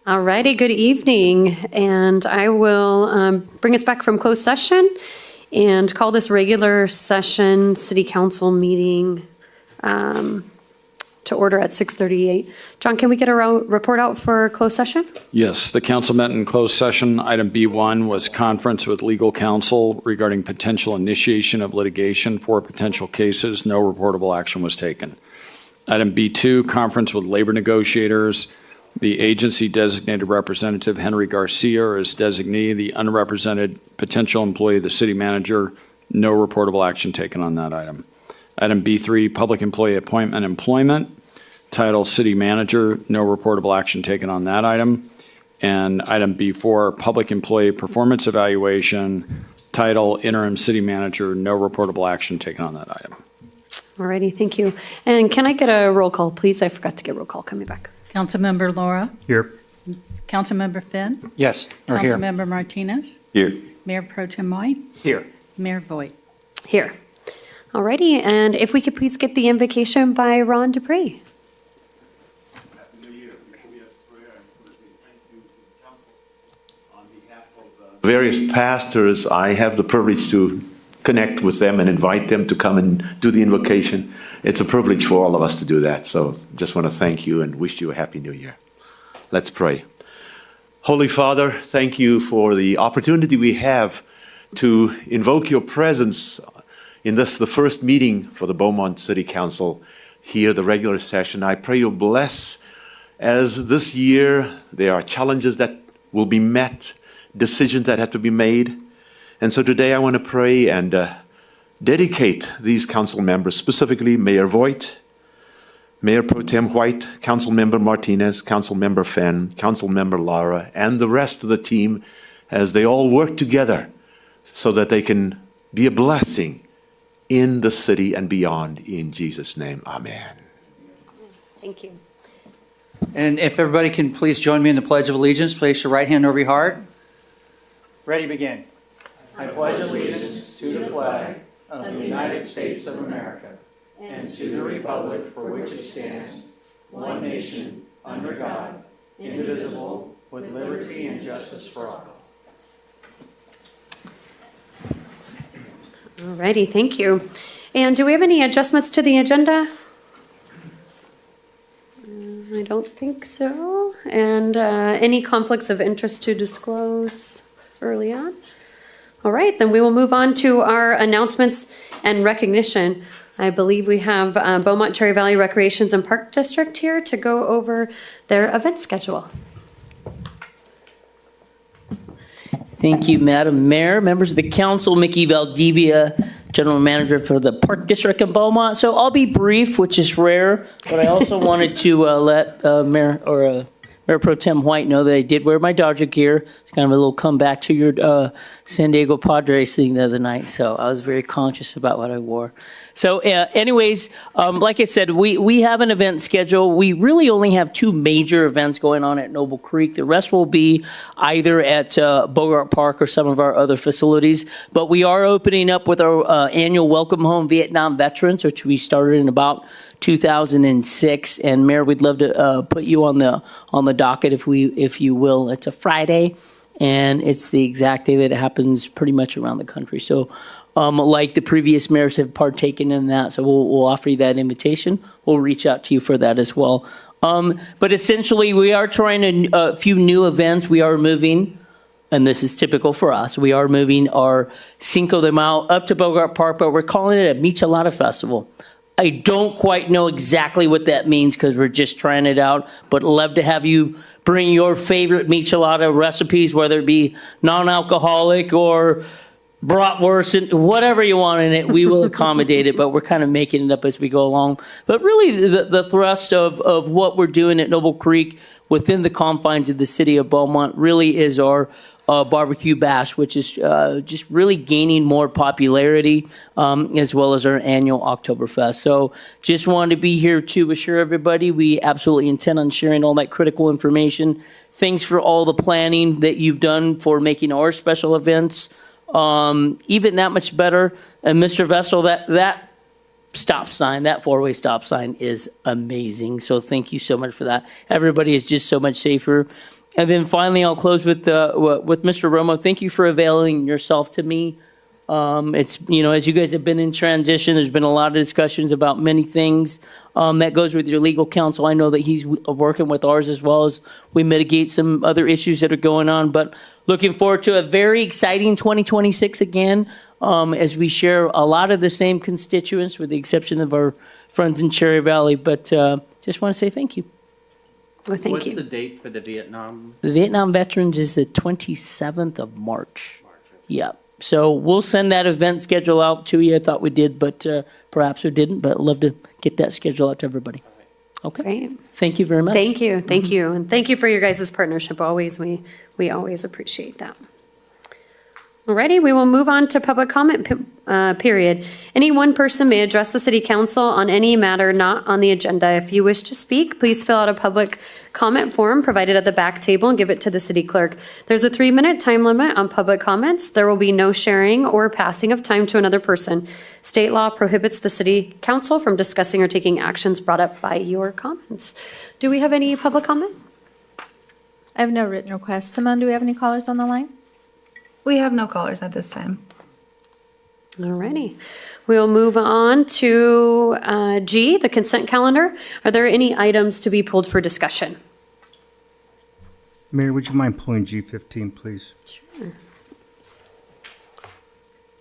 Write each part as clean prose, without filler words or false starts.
All righty, good evening. And I will bring us back from closed session and call this regular session city council meeting to order at 6:38. John, can we get a report out for closed session? Yes, the council met in closed session. Item B1 was conference with legal counsel regarding potential initiation of litigation for potential cases. No reportable action was taken. Item B2, conference with labor negotiators. The agency designated representative Henry Garcia as designee, the unrepresented potential employee of the city manager. No reportable action taken on that item. Item B3, public employee appointment employment. Title city manager, no reportable action taken on that item. And item B4, public employee performance evaluation. Title interim city manager, no reportable action taken on that item. All righty, thank you. And can I get a roll call, please? I forgot to get roll call coming back. Councilmember Laura? Here. Councilmember Finn? Yes, or here. Councilmember Martinez? Here. Mayor Pro Tem White? Here. Mayor Voigt? Here. All righty, and if we could please get the invocation by Ron Dupree. Various pastors, I have the privilege to connect with them and invite them to come and do the invocation. It's a privilege for all of us to do that. So just want to thank you and wish you a happy new year. Let's pray. Holy Father, thank you for the opportunity we have to invoke your presence in this, the first meeting for the Beaumont City Council here, the regular session. I pray you'll bless as this year there are challenges that will be met, decisions that have to be made. And so today I want to pray and dedicate these council members, specifically Mayor Voigt, Mayor Pro Tem White, Council Member Martinez, Council Member Fenn, Council Member Lara, and the rest of the team as they all work together so that they can be a blessing in the city and beyond. In Jesus' name, amen. Thank you. And if everybody can please join me in the Pledge of Allegiance, place your right hand over your heart. Ready, begin. I pledge allegiance to the flag of the United States of America and to the republic for which it stands, one nation, under God, indivisible, with liberty and justice for all. All righty, thank you. And do we have any adjustments to the agenda? I don't think so. And any conflicts of interest to disclose early on? All right, then we will move on to our announcements and recognition. I believe we have Beaumont Cherry Valley Recreations and Park District here to go over their event schedule. Thank you, Madam Mayor, members of the council, Mickey Valdivia, General Manager for the Park District in Beaumont. So I'll be brief, which is rare, but I also wanted to let Mayor Pro Tem White know that I did wear my Dodger gear. It's kind of a little comeback to your San Diego Padres thing the other night, so I was very conscious about what I wore. So anyways, like I said, we have an event schedule. We really only have two major events going on at Noble Creek. The rest will be either at Bogart Park or some of our other facilities. But we are opening up with our annual Welcome Home Vietnam Veterans, which we started in about 2006. And Mayor, we'd love to put you on the docket if you will. It's a Friday, and it's the exact day that it happens pretty much around the country. So like the previous mayors have partaken in that, so we'll offer you that invitation. We'll reach out to you for that as well. But essentially, we are trying a few new events. We are moving, and this is typical for us, we are moving our Cinco de Mayo up to Bogart Park, but we're calling it a Michelada Festival. I don't quite know exactly what that means because we're just trying it out, but love to have you bring your favorite michelada recipes, whether it be non-alcoholic or bratwurst and whatever you want in it, we will accommodate it, but we're kind of making it up as we go along. But really the thrust of what we're doing at Noble Creek within the confines of the city of Beaumont really is our barbecue bash, which is just really gaining more popularity, as well as our annual Oktoberfest. So just wanted to be here to assure everybody we absolutely intend on sharing all that critical information. Thanks for all the planning that you've done for making our special events even that much better. And Mr. Vestal, that stop sign, that four-way stop sign is amazing. So thank you so much for that. Everybody is just so much safer. And then finally, I'll close with Mr. Romo. Thank you for availing yourself to me. It's, as you guys have been in transition, there's been a lot of discussions about many things. That goes with your legal counsel. I know that he's working with ours as well as we mitigate some other issues that are going on. But looking forward to a very exciting 2026 again, as we share a lot of the same constituents with the exception of our friends in Cherry Valley. But just want to say thank you. Well, thank What's you. the date for the Vietnam? The Vietnam Veterans is the 27th of March. Yeah. So we'll send that event schedule out to you. I thought we did, but perhaps we didn't. But I'd love to get that schedule out to everybody. Okay. Great. Thank you very much. Thank you. Thank you. And thank you for your guys' partnership always. We always appreciate that. Alrighty, we will move on to public comment period. Any one person may address the city council on any matter not on the agenda. If you wish to speak, please fill out a public comment form provided at the back table and give it to the city clerk. There's a 3-minute time limit on public comments. There will be no sharing or passing of time to another person. State law prohibits the city council from discussing or taking actions brought up by your comments. Do we have any public comment? I have no written requests. Simone, do we have any callers on the line? We have no callers at this time. Alrighty. We'll move on to G, the consent calendar. Are there any items to be pulled for discussion? Mayor, would you mind pulling G15, please? Sure.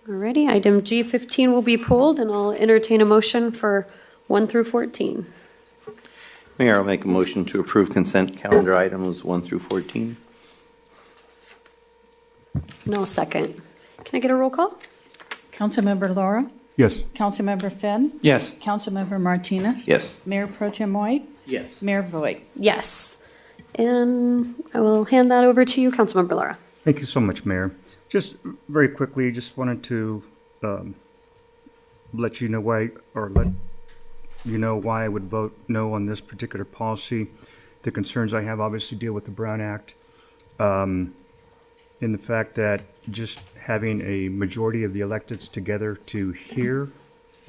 Alrighty, item G15 will be pulled, and I'll entertain a motion for 1 through 14. Mayor, I'll make a motion to approve consent calendar items 1 through 14. And I'll second. Can I get a roll call? Councilmember Laura? Yes. Councilmember Finn? Yes. Councilmember Martinez? Yes. Mayor Pro Tem White? Yes. Mayor Voigt? Yes. And I will hand that over to you, Councilmember Lara. Thank you so much, Mayor. Just very quickly, just wanted to let you know why, or let you know why I would vote no on this particular policy. The concerns I have obviously deal with the Brown Act, in the fact that just having a majority of the electeds together to hear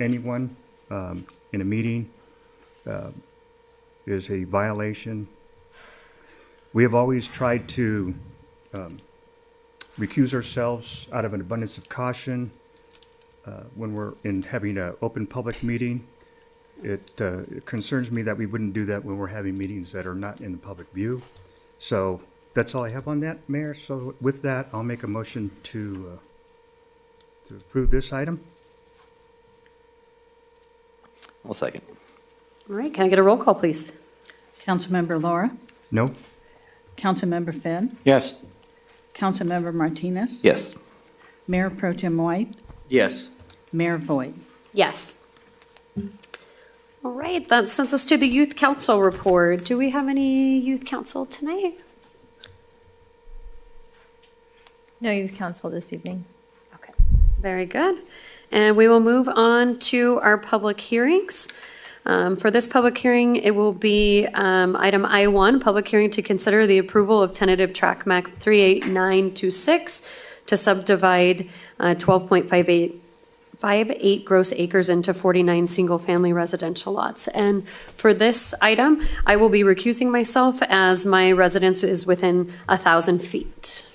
anyone in a meeting is a violation. We have always tried to recuse ourselves out of an abundance of caution when we're in having an open public meeting. It concerns me that we wouldn't do that when we're having meetings that are not in the public view. So that's all I have on that, Mayor. So with that, I'll make a motion to approve this item. I'll second. All right, can I get a roll call, please? Councilmember Laura? No? Councilmember Finn? Yes. Councilmember Martinez? Yes. Mayor Pro Tem White? Yes. Mayor Voigt? Yes. All right, that sends us to the Youth Council report. Do we have any Youth Council tonight? No youth council this evening. Okay, very good. And we will move on to our public hearings. For this public hearing, it will be item I1, public hearing to consider the approval of tentative track map 38926 to subdivide 12.58 gross acres into 49 single-family residential lots. And for this item, I will be recusing myself as my residence is within 1,000 feet.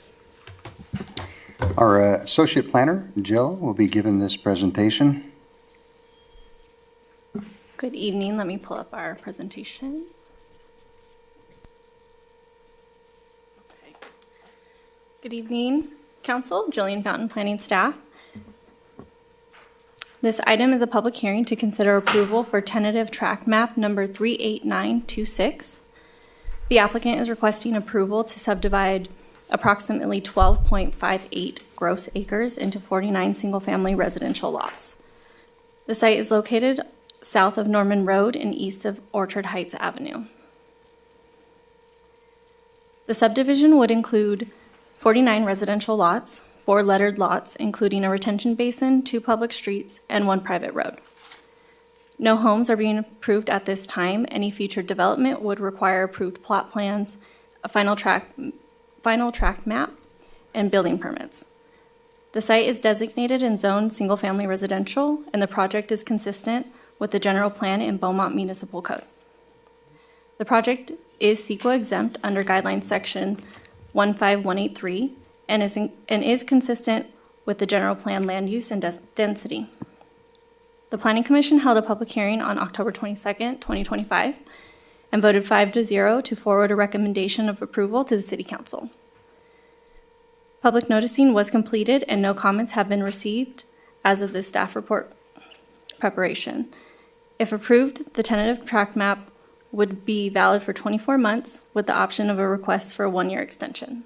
Our Associate Planner, Jill, will be given this presentation. Good evening. Let me pull up our presentation. Okay. Good evening, Council. Jillian Fountain, Planning Staff. This item is a public hearing to consider approval for tentative tract map number 38926. The applicant is requesting approval to subdivide approximately 12.58 gross acres into 49 single-family residential lots. The site is located south of Norman Road and east of Orchard Heights Avenue. The subdivision would include 49 residential lots, 4 lettered lots, including a retention basin, 2 public streets, and 1 private road. No homes are being approved at this time. Any future development would require approved plot plans, a final tract map, and building permits. The site is designated and zoned single-family residential, and the project is consistent with the general plan and Beaumont Municipal Code. The project is CEQA exempt under guidelines section 15183 and is consistent with the general plan land use and density. The Planning Commission held a public hearing on October 22nd, 2025, and voted 5-0 to forward a recommendation of approval to the City Council. Public noticing was completed and no comments have been received as of the staff report preparation. If approved, the tentative tract map would be valid for 24 months with the option of a request for a 1-year extension.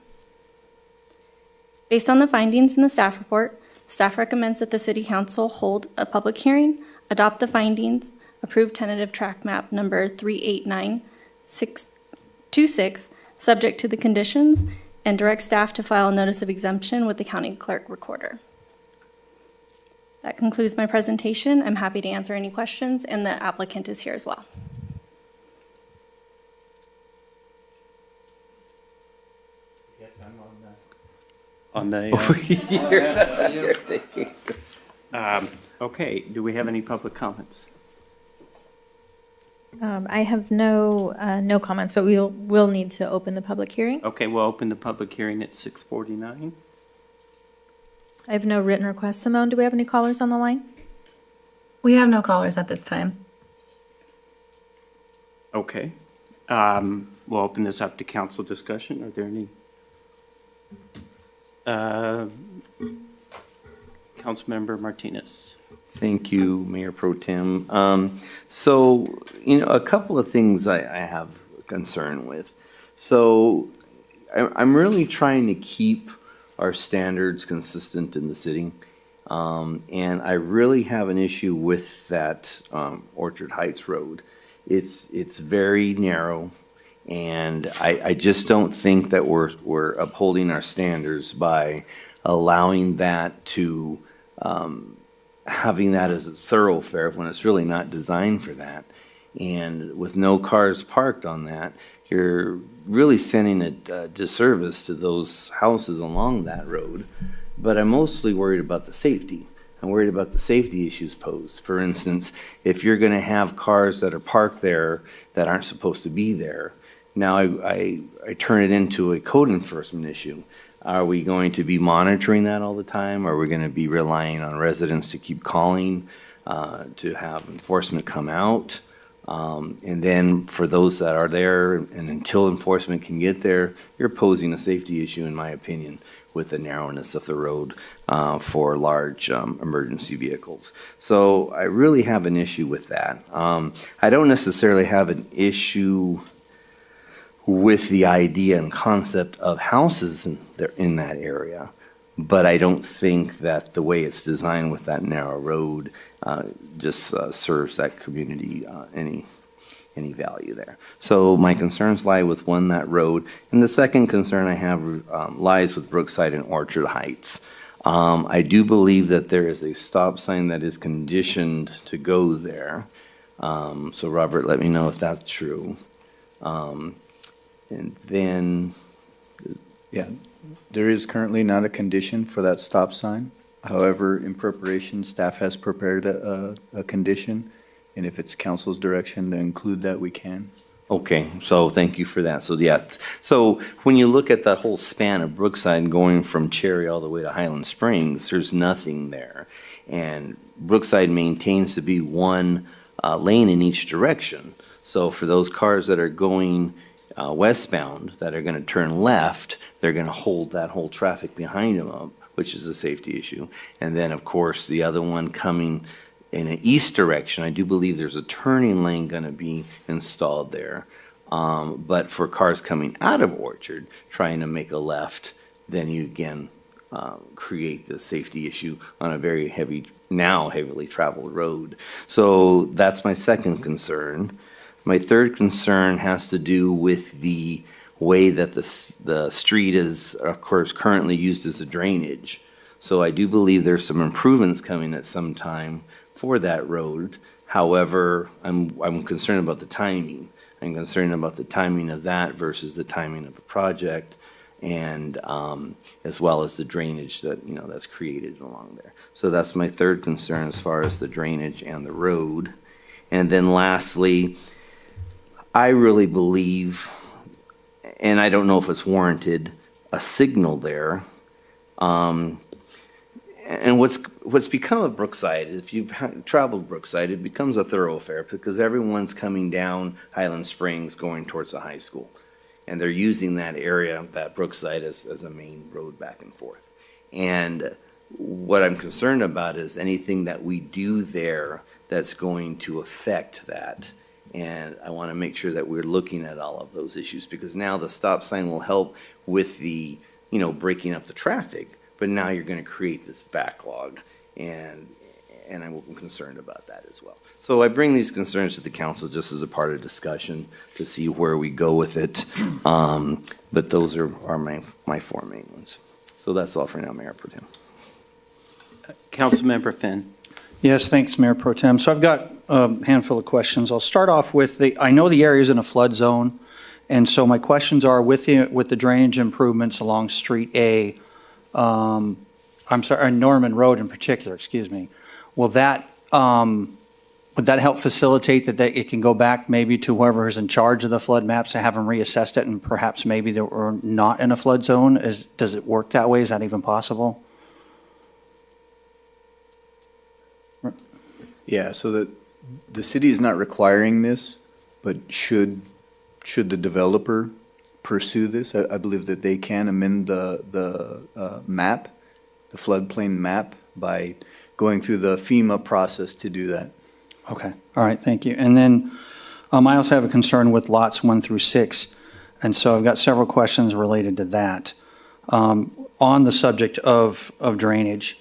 Based on the findings in the staff report, staff recommends that the City Council hold a public hearing, adopt the findings, approve tentative tract map number 389626, subject to the conditions, and direct staff to file a notice of exemption with the county clerk recorder. That concludes my presentation. I'm happy to answer any questions, and the applicant is here as well. Yes, I'm on the. Okay, do we have any public comments? I have no comments, but we'll need to open the public hearing. Okay, we'll open the public hearing at 6:49. I have no written requests. Simone, do we have any callers on the line? We have no callers at this time. Okay. We'll open this up to council discussion. Are there any? Councilmember Martinez. Thank you, Mayor Pro Tem. So, a couple of things I have concern with. So, I'm really trying to keep our standards consistent in the city. And I really have an issue with that Orchard Heights Road. It's very narrow, and I just don't think that we're upholding our standards by allowing that to having that as a thoroughfare when it's really not designed for that. And with no cars parked on that, you're really sending a disservice to those houses along that road. But I'm mostly worried about the safety. I'm worried about the safety issues posed. For instance, if you're going to have cars that are parked there that aren't supposed to be there, now I turn it into a code enforcement issue. Are we going to be monitoring that all the time? Are we going to be relying on residents to keep calling to have enforcement come out? And then for those that are there, and until enforcement can get there, you're posing a safety issue, in my opinion, with the narrowness of the road for large emergency vehicles. So I really have an issue with that. I don't necessarily have an issue with the idea and concept of houses in that area, but I don't think that the way it's designed with that narrow road just serves that community any value there. So my concerns lie with that road, and the second concern I have lies with Brookside and Orchard Heights. I do believe that there is a stop sign that is conditioned to go there. So Robert, let me know if that's true. And then, yeah, there is currently not a condition for that stop sign. However, in preparation, staff has prepared a condition, and if it's council's direction to include that, we can. Okay, so thank you for that. So yeah, so when you look at that whole span of Brookside going from Cherry all the way to Highland Springs, there's nothing there. And Brookside maintains to be one lane in each direction. So for those cars that are going westbound that are going to turn left, they're going to hold that whole traffic behind them up, which is a safety issue. And then, of course, the other one coming in an east direction, I do believe there's a turning lane going to be installed there. But for cars coming out of Orchard, trying to make a left, then you again create the safety issue on a very heavily traveled road. So that's my second concern. My third concern has to do with the way that the street is, of course, currently used as a drainage. So I do believe there's some improvements coming at some time for that road. However, I'm concerned about the timing. I'm concerned about the timing of that versus the timing of a project, and as well as the drainage that that's created along there. So that's my third concern as far as the drainage and the road. And then lastly, I really believe and I don't know if it's warranted, a signal there. And what's become of Brookside, if you've traveled Brookside, it becomes a thoroughfare because everyone's coming down Highland Springs going towards the high school. And they're using that area, that Brookside, as a main road back and forth. And what I'm concerned about is anything that we do there that's going to affect that. And I want to make sure that we're looking at all of those issues because now the stop sign will help with the, breaking up the traffic. But now you're going to create this backlog, and I'm concerned about that as well. So I bring these concerns to the council just as a part of discussion to see where we go with it. But those are my four main ones. So that's all for now, Mayor Pro Tem. Councilmember Finn. Yes, thanks, Mayor Pro Tem. So I've got a handful of questions. I'll start off with I know the area is in a flood zone, and so my questions are with the drainage improvements along Street A, Norman Road in particular, excuse me. Would that help facilitate that it can go back maybe to whoever is in charge of the flood maps to have them reassessed it and perhaps maybe they were not in a flood zone? Does it work that way? Is that even possible? Yeah, so the city is not requiring this, but should the developer pursue this, I believe that they can amend the map, the floodplain map, by going through the FEMA process to do that. Okay, all right, thank you. And then I also have a concern with lots 1 through 6, and so I've got several questions related to that. On the subject of drainage,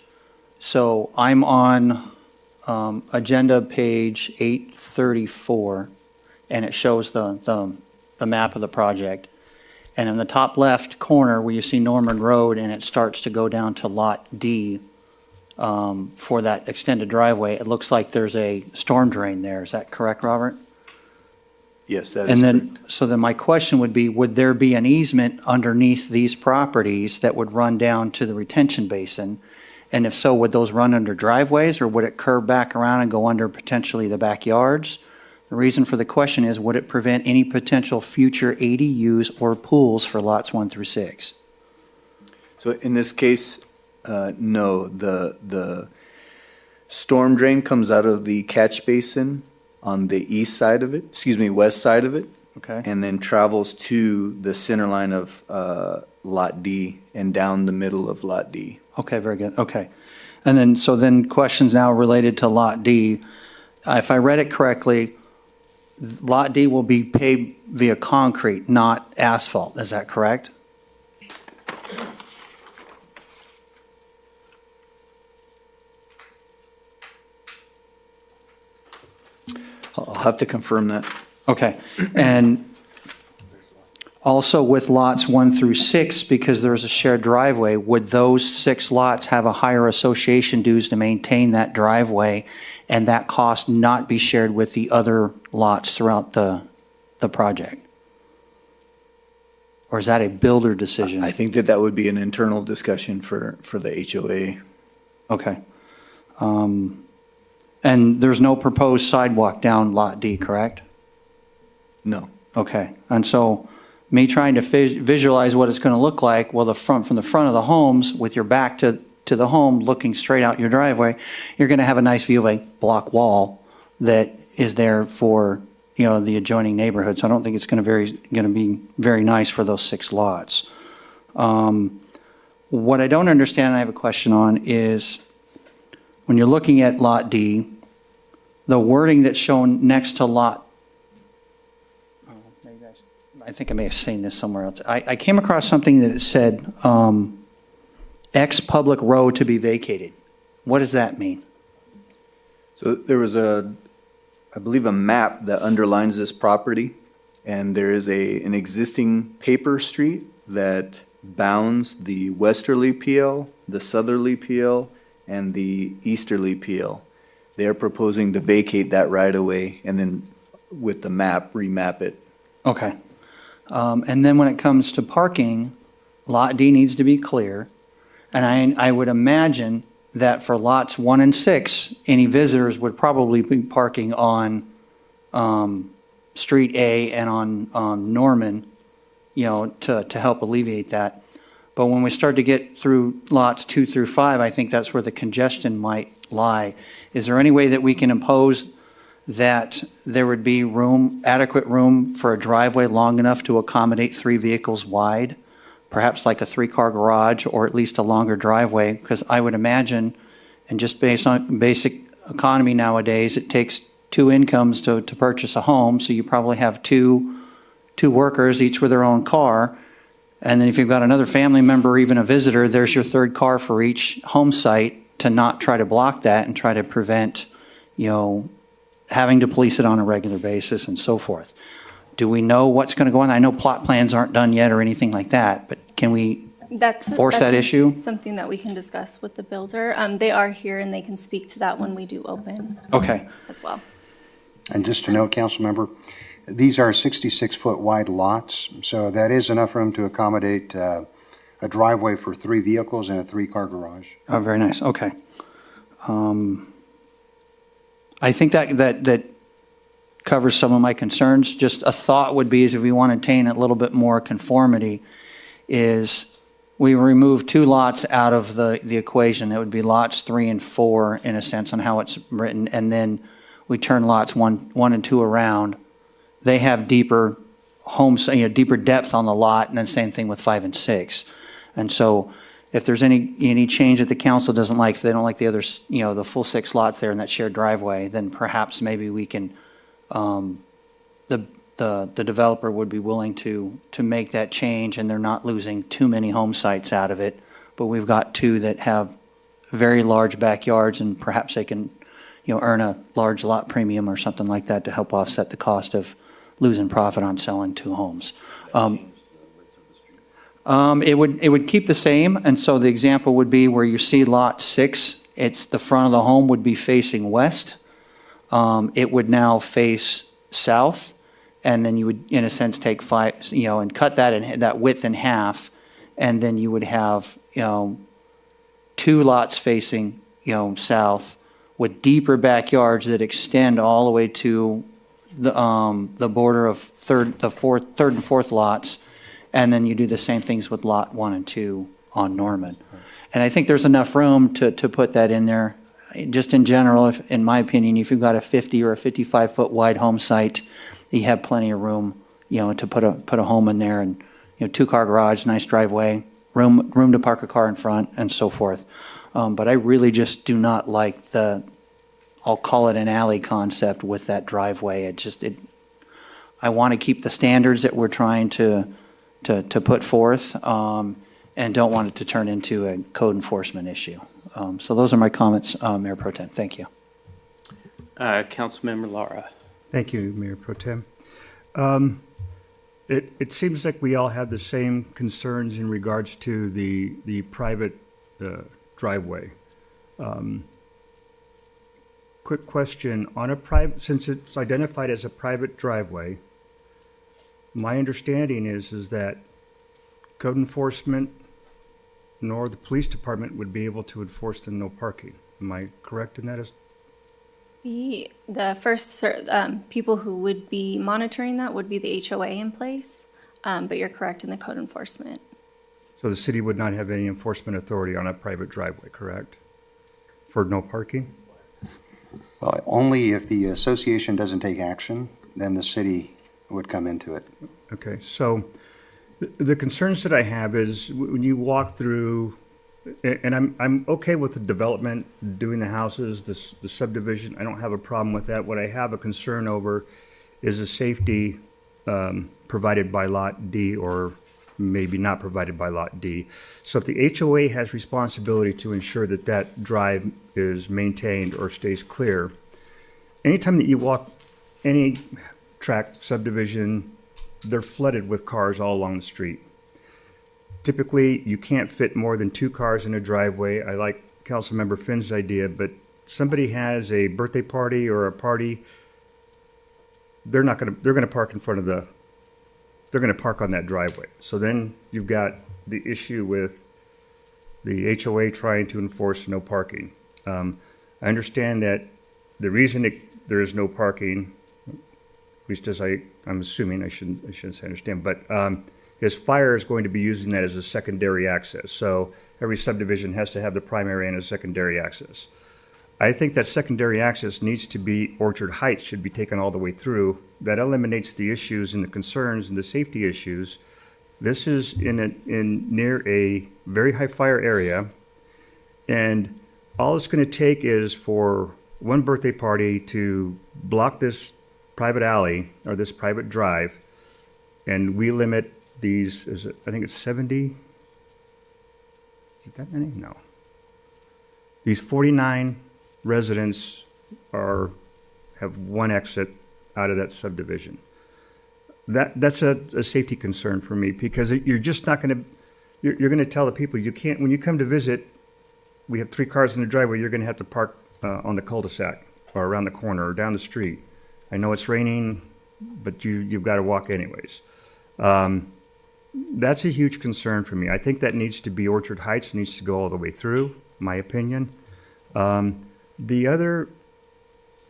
so I'm on agenda page 834, and it shows the map of the project. And in the top left corner where you see Norman Road and it starts to go down to Lot D for that extended driveway, it looks like there's a storm drain there. Is that correct, Robert? Yes, that is And correct. then, so then my question would be, would there be an easement underneath these properties that would run down to the retention basin? And if so, would those run under driveways or would it curve back around and go under potentially the backyards? The reason for the question is, would it prevent any potential future ADUs or pools for lots 1 through 6? So in this case, no, the storm drain comes out of the catch basin on the west side of it. Okay. And then travels to the center line of Lot D and down the middle of Lot D. Okay, very good. Okay. And then, so then questions now related to Lot D. If I read it correctly, Lot D will be paved via concrete, not asphalt. Is that correct? I'll have to confirm that. Okay. And also with lots 1 through 6, because there's a shared driveway, would those 6 lots have a higher association dues to maintain that driveway and that cost not be shared with the other lots throughout the project? Or is that a builder decision? I think that would be an internal discussion for the HOA. Okay. And there's no proposed sidewalk down Lot D, correct? No. Okay. And so me trying to visualize what it's going to look like, well, from the front of the homes with your back to the home looking straight out your driveway, you're going to have a nice view of a block wall that is there for, the adjoining neighborhood. So I don't think it's going to be very nice for those 6 lots. What I don't understand, I have a question on, is when you're looking at Lot D, the wording that's shown next to Lot, I think I may have seen this somewhere else. I came across something that it said, X public road to be vacated. What does that mean? So there was I believe a map that underlines this property, and there is an existing paper street that bounds the westerly PL, the southerly PL, and the easterly PL. They are proposing to vacate that right away and then with the map, remap it. Okay. And then when it comes to parking, Lot D needs to be clear. And I would imagine that for lots 1 and 6, any visitors would probably be parking on Street A and on Norman, to help alleviate that. But when we start to get through lots 2 through 5, I think that's where the congestion might lie. Is there any way that we can impose that there would be adequate room for a driveway long enough to accommodate 3 vehicles wide? Perhaps like a 3-car garage, or at least a longer driveway? Because I would imagine, and just based on basic economy nowadays, it takes 2 incomes to purchase a home, so you probably have two workers, each with their own car. And then if you've got another family member or even a visitor, there's your 3rd car for each home site, to not try to block that and try to prevent, having to police it on a regular basis and so forth. Do we know what's going to go on? I know plot plans aren't done yet or anything like that, but can we force that issue? Something that we can discuss with the builder. They are here and they can speak to that when we do open. Okay. As well. And just to note, council member, these are 66-foot wide lots, so that is enough room to accommodate a driveway for 3 vehicles and a 3-car garage. Oh, very nice. Okay. I think that covers some of my concerns. Just a thought would be, is if we want to attain a little bit more conformity, is we remove 2 lots out of the equation. It would be lots 3 and 4 in a sense on how it's written, and then we turn lots 1 and 2 around. They have deeper homes, deeper depth on the lot, and then same thing with 5 and 6. And so if there's any change that the council doesn't like, if they don't like the others, the full 6 lots there in that shared driveway, then perhaps maybe we can, the developer would be willing to make that change, and they're not losing too many home sites out of it. But we've got 2 that have very large backyards, and perhaps they can, earn a large lot premium or something like that to help offset the cost of losing profit on selling 2 homes. It would keep the same, and so the example would be where you see lot 6, it's the front of the home would be facing west. It would now face south, and then you would, in a sense, take 5, and cut that width in half, and then you would have, 2 lots facing, south, with deeper backyards that extend all the way to the border of third and 4th lots, and then you do the same things with lot 1 and 2 on Norman. And I think there's enough room to put that in there. Just in general, in my opinion, if you've got a 50 or a 55-foot wide home site, you have plenty of room, to put a home in there, and 2-car garage, nice driveway, room to park a car in front, and so forth. But I really just do not like I'll call it an alley concept with that driveway. I want to keep the standards that we're trying to put forth, and don't want it to turn into a code enforcement issue. So those are my comments, Mayor Pro Tem. Thank you. Councilmember Lara. Thank you, Mayor Pro Tem. It seems like we all have the same concerns in regards to the private driveway. Quick question, since it's identified as a private driveway, my understanding is that code enforcement nor the police department would be able to enforce the no parking. Am I correct in that? The first people who would be monitoring that would be the HOA in place, but you're correct in the code enforcement. So the city would not have any enforcement authority on a private driveway, correct? For no parking? Well, only if the association doesn't take action, then the city would come into it. Okay, so the concerns that I have is when you walk through, and I'm okay with the development, doing the houses, the subdivision. I don't have a problem with that. What I have a concern over is the safety provided by Lot D, or maybe not provided by Lot D. So if the HOA has responsibility to ensure that that drive is maintained or stays clear, anytime that you walk any tract subdivision, they're flooded with cars all along the street. Typically, you can't fit more than 2 cars in a driveway. I like Councilmember Finn's idea, but somebody has a birthday party or a party, they're going to park in front of they're going to park on that driveway. So then you've got the issue with the HOA trying to enforce no parking. I understand that the reason there is no parking, at least as I'm assuming, I shouldn't say understand, but is fire is going to be using that as a secondary access. So every subdivision has to have the primary and a secondary access. I think that secondary access needs to be, Orchard Heights should be taken all the way through. That eliminates the issues and the concerns and the safety issues. This is near a very high fire area, and all it's going to take is for one birthday party to block this private alley or this private drive, and we limit these, I think it's 70? Is it that many? No. These 49 residents have one exit out of that subdivision. That's a safety concern for me, because you're just not going to, you're going to tell the people you can't, when you come to visit, we have 3 cars in the driveway, you're going to have to park on the cul-de-sac or around the corner or down the street. I know it's raining, but you've got to walk anyways. That's a huge concern for me. I think that needs to be, Orchard Heights needs to go all the way through, my opinion. The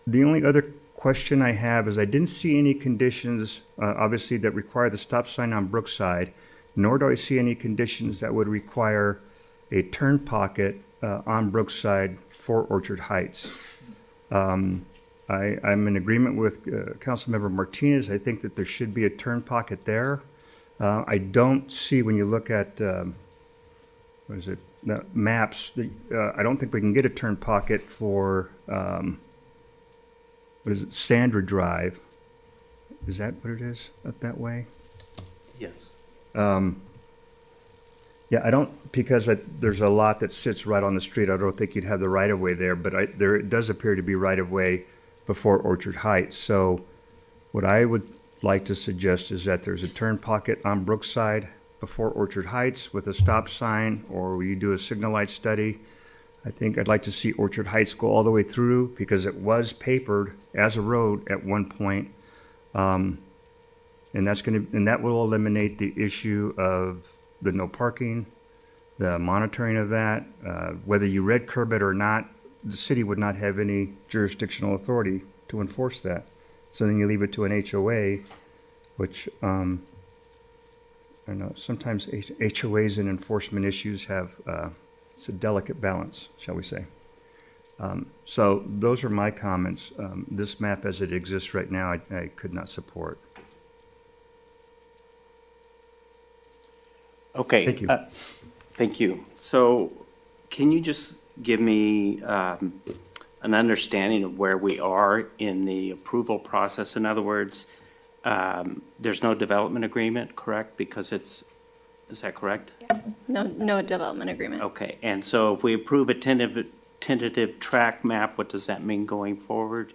only other question I have is I didn't see any conditions, obviously, that require the stop sign on Brookside, nor do I see any conditions that would require a turn pocket on Brookside for Orchard Heights. I'm in agreement with Councilmember Martinez. I think that there should be a turn pocket there. I don't see, when you look at, the maps, I don't think we can get a turn pocket for, Sandra Drive. Is that what it is up that way? Yes. Yeah, I don't, because there's a lot that sits right on the street. I don't think you'd have the right-of-way there, but there it does appear to be right-of-way before Orchard Heights. So what I would like to suggest is that there's a turn pocket on Brookside before Orchard Heights with a stop sign, or you do a signal light study. I think I'd like to see Orchard Heights go all the way through, because it was papered as a road at one point. And that will eliminate the issue of the no parking, the monitoring of that. Whether you red curb it or not, the city would not have any jurisdictional authority to enforce that. So then you leave it to an HOA, which I know sometimes HOAs and enforcement issues have, it's a delicate balance, shall we say. So those are my comments. This map as it exists right now, I could not support. Okay. Thank you. Thank you. So can you just give me an understanding of where we are in the approval process? In other words, there's no development agreement, correct? Because is that correct? Yeah. No development agreement. Okay. And so if we approve a tentative track map, what does that mean going forward?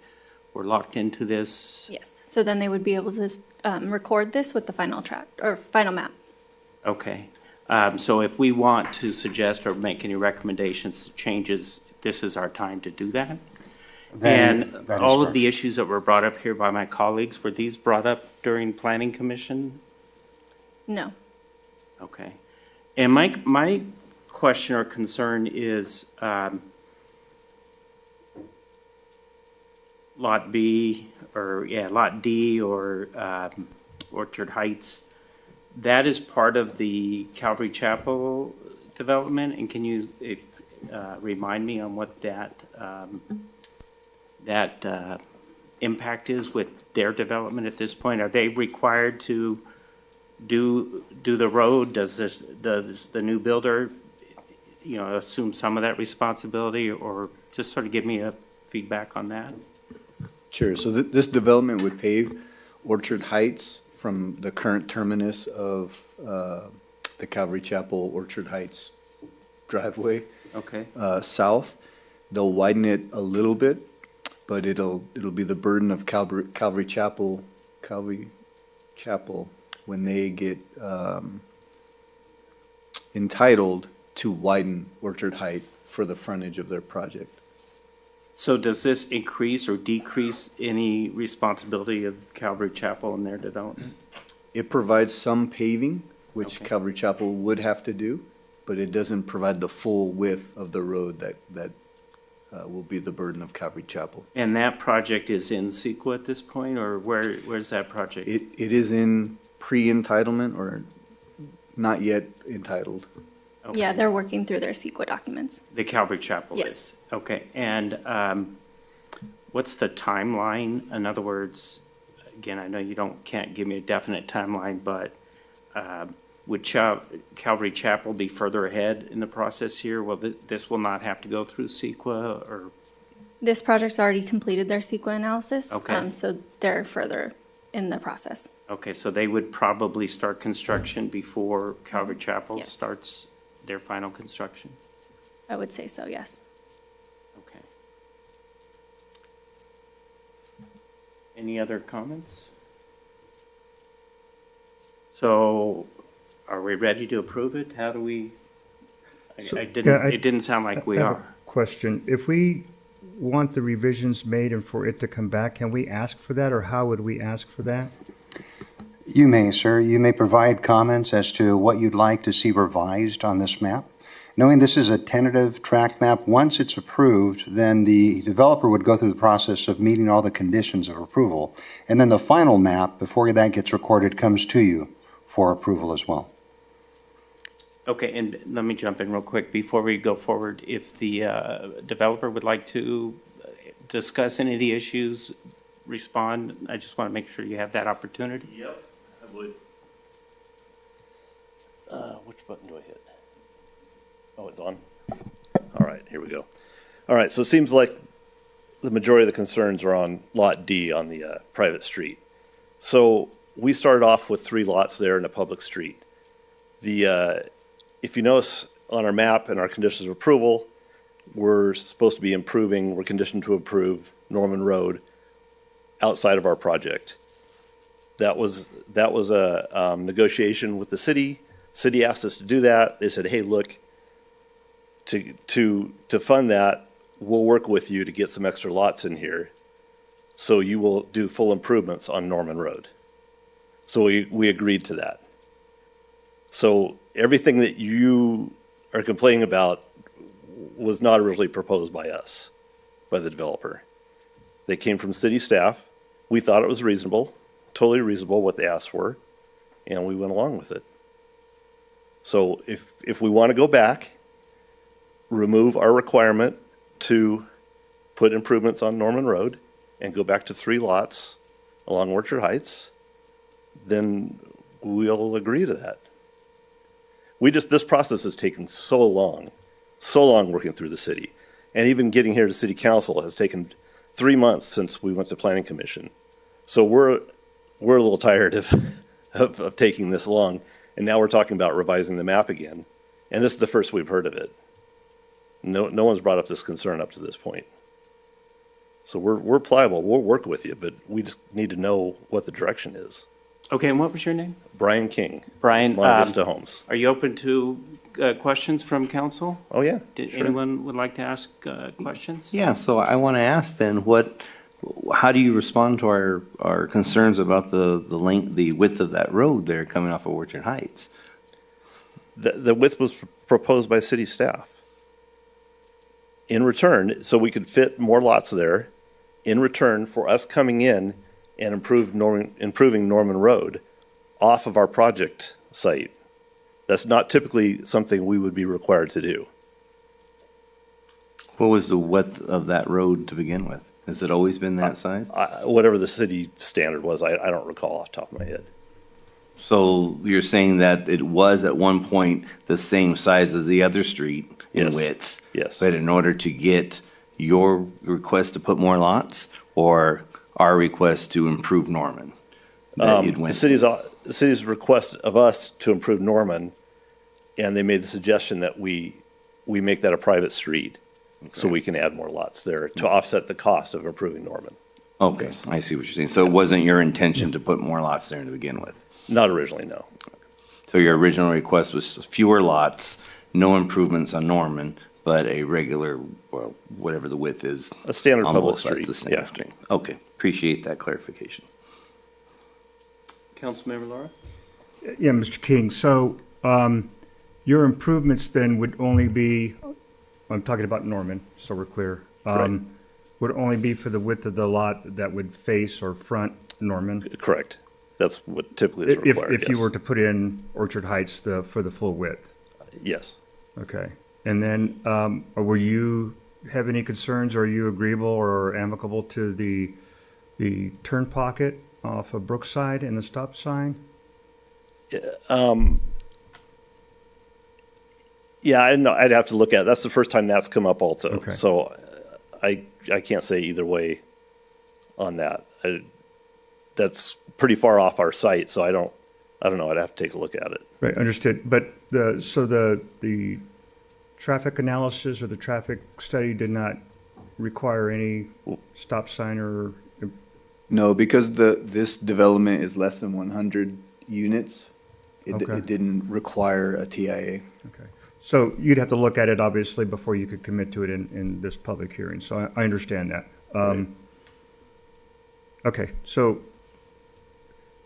We're locked into this? Yes. So then they would be able to record this with the final track or final map. Okay. So if we want to suggest or make any recommendations, changes, this is our time to do that? That is all of correct. the issues that were brought up here by my colleagues, were these brought up during Planning Commission? No. Okay. And my question or concern is Lot B, or Lot D, or Orchard Heights. That is part of the Calvary Chapel development, and can you remind me on what that impact is with their development at this point? Are they required to do the road? Does the new builder, assume some of that responsibility, or just sort of give me a feedback on that? Sure. So this development would pave Orchard Heights from the current terminus of the Calvary Chapel Orchard Heights driveway. Okay. South. They'll widen it a little bit, but it'll be the burden of Calvary Chapel when they get entitled to widen Orchard Heights for the frontage of their project. So does this increase or decrease any responsibility of Calvary Chapel in their development? It provides some paving, which Okay. Calvary Chapel would have to do, but it doesn't provide the full width of the road that will be the burden of Calvary Chapel. And that project is in CEQA at this point, or where's that project? It is in pre-entitlement, or Not yet entitled. Yeah, they're working through their CEQA documents. The Calvary Chapel Yes. is? Okay, and what's the timeline? In other words, again, I know you can't give me a definite timeline, but would Calvary Chapel be further ahead in the process here? Well, this will not have to go through CEQA, or? This project's already completed their CEQA analysis. Okay. So they're further in the process. Okay, so they would probably start construction before Calvary Chapel Yes. starts their final construction? I would say so, yes. Okay. Any other comments? So are we ready to approve it? How do we? It didn't sound like we I have a are. question. If we want the revisions made and for it to come back, can we ask for that, or how would we ask for that? You may, sir. You may provide comments as to what you'd like to see revised on this map. Knowing this is a tentative tract map, once it's approved, then the developer would go through the process of meeting all the conditions of approval. And then the final map, before that gets recorded, comes to you for approval as well. Okay, and let me jump in real quick before we go forward. If the developer would like to discuss any of the issues, respond, I just want to make sure you have that opportunity. Yep, I would. Which button do I hit? Oh, it's on? All right, here we go. All right, so it seems like the majority of the concerns are on Lot D on the private street. So we started off with 3 lots there in a public street. If you notice on our map and our conditions of approval, we're supposed to be improving, we're conditioned to improve Norman Road outside of our project. That was a negotiation with the city. City asked us to do that. They said, hey, look, to fund that, we'll work with you to get some extra lots in here, so you will do full improvements on Norman Road. So we agreed to that. So everything that you are complaining about was not originally proposed by us, by the developer. They came from city staff. We thought it was reasonable, totally reasonable what they asked for, and we went along with it. So if we want to go back, remove our requirement to put improvements on Norman Road and go back to 3 lots along Orchard Heights, then we'll agree to that. This process has taken so long working through the city. And even getting here to city council has taken 3 months since we went to planning commission. So we're a little tired of taking this long. And now we're talking about revising the map again. And this is the first we've heard of it. No one's brought up this concern up to this point. So we're pliable, we'll work with you, but we just need to know what the direction is. Okay, and what was your name? Brian King. Brian, Monte Vista Homes. Are you open to questions from council? Oh, yeah. Did sure. anyone would like to ask questions? Yeah, so I want to ask then, how do you respond to our concerns about the width of that road there coming off of Orchard Heights? The width was proposed by city staff. In return, so we could fit more lots there, in return for us coming in and improving Norman Road off of our project site. That's not typically something we would be required to do. What was the width of that road to begin with? Has it always been that size? Whatever the city standard was, I don't recall off the top of my head. So you're saying that it was at one point the same size as the other street in Yes. width? Yes. But in order to get your request to put more lots, or our request to improve Norman? The city's request of us to improve Norman, and they made the suggestion that we make that a private street, so we can add more lots there to offset the cost of improving Norman. Okay, I see what you're saying. So it wasn't your intention to put more lots there to begin with? Not originally, no. So your original request was fewer lots, no improvements on Norman, but a regular, well, whatever the width is. A standard on public both sides, street, the standard yeah. street. Okay, appreciate that clarification. Councilmember Laura? Yeah, Mr. King, so your improvements then would only be, I'm talking about Norman, so we're clear. Right. Would only be for the width of the lot that would face or front Norman? Correct. That's what typically is required, If you yes. were to put in Orchard Heights for the full width? Yes. Okay. And then, will you have any concerns? Are you agreeable or amicable to the turn pocket off of Brookside and the stop sign? Yeah, I know. I'd have to look at it. That's the first time that's come up also. Okay. So I can't say either way on that. That's pretty far off our site, so I don't know. I'd have to take a look at it. Right, understood. But the traffic analysis or the traffic study did not require any stop sign or? No, because this development is less than 100 units, Okay. it didn't require a TIA. Okay. So you'd have to look at it, obviously, before you could commit to it in this public hearing. So I understand that. Right. Okay, so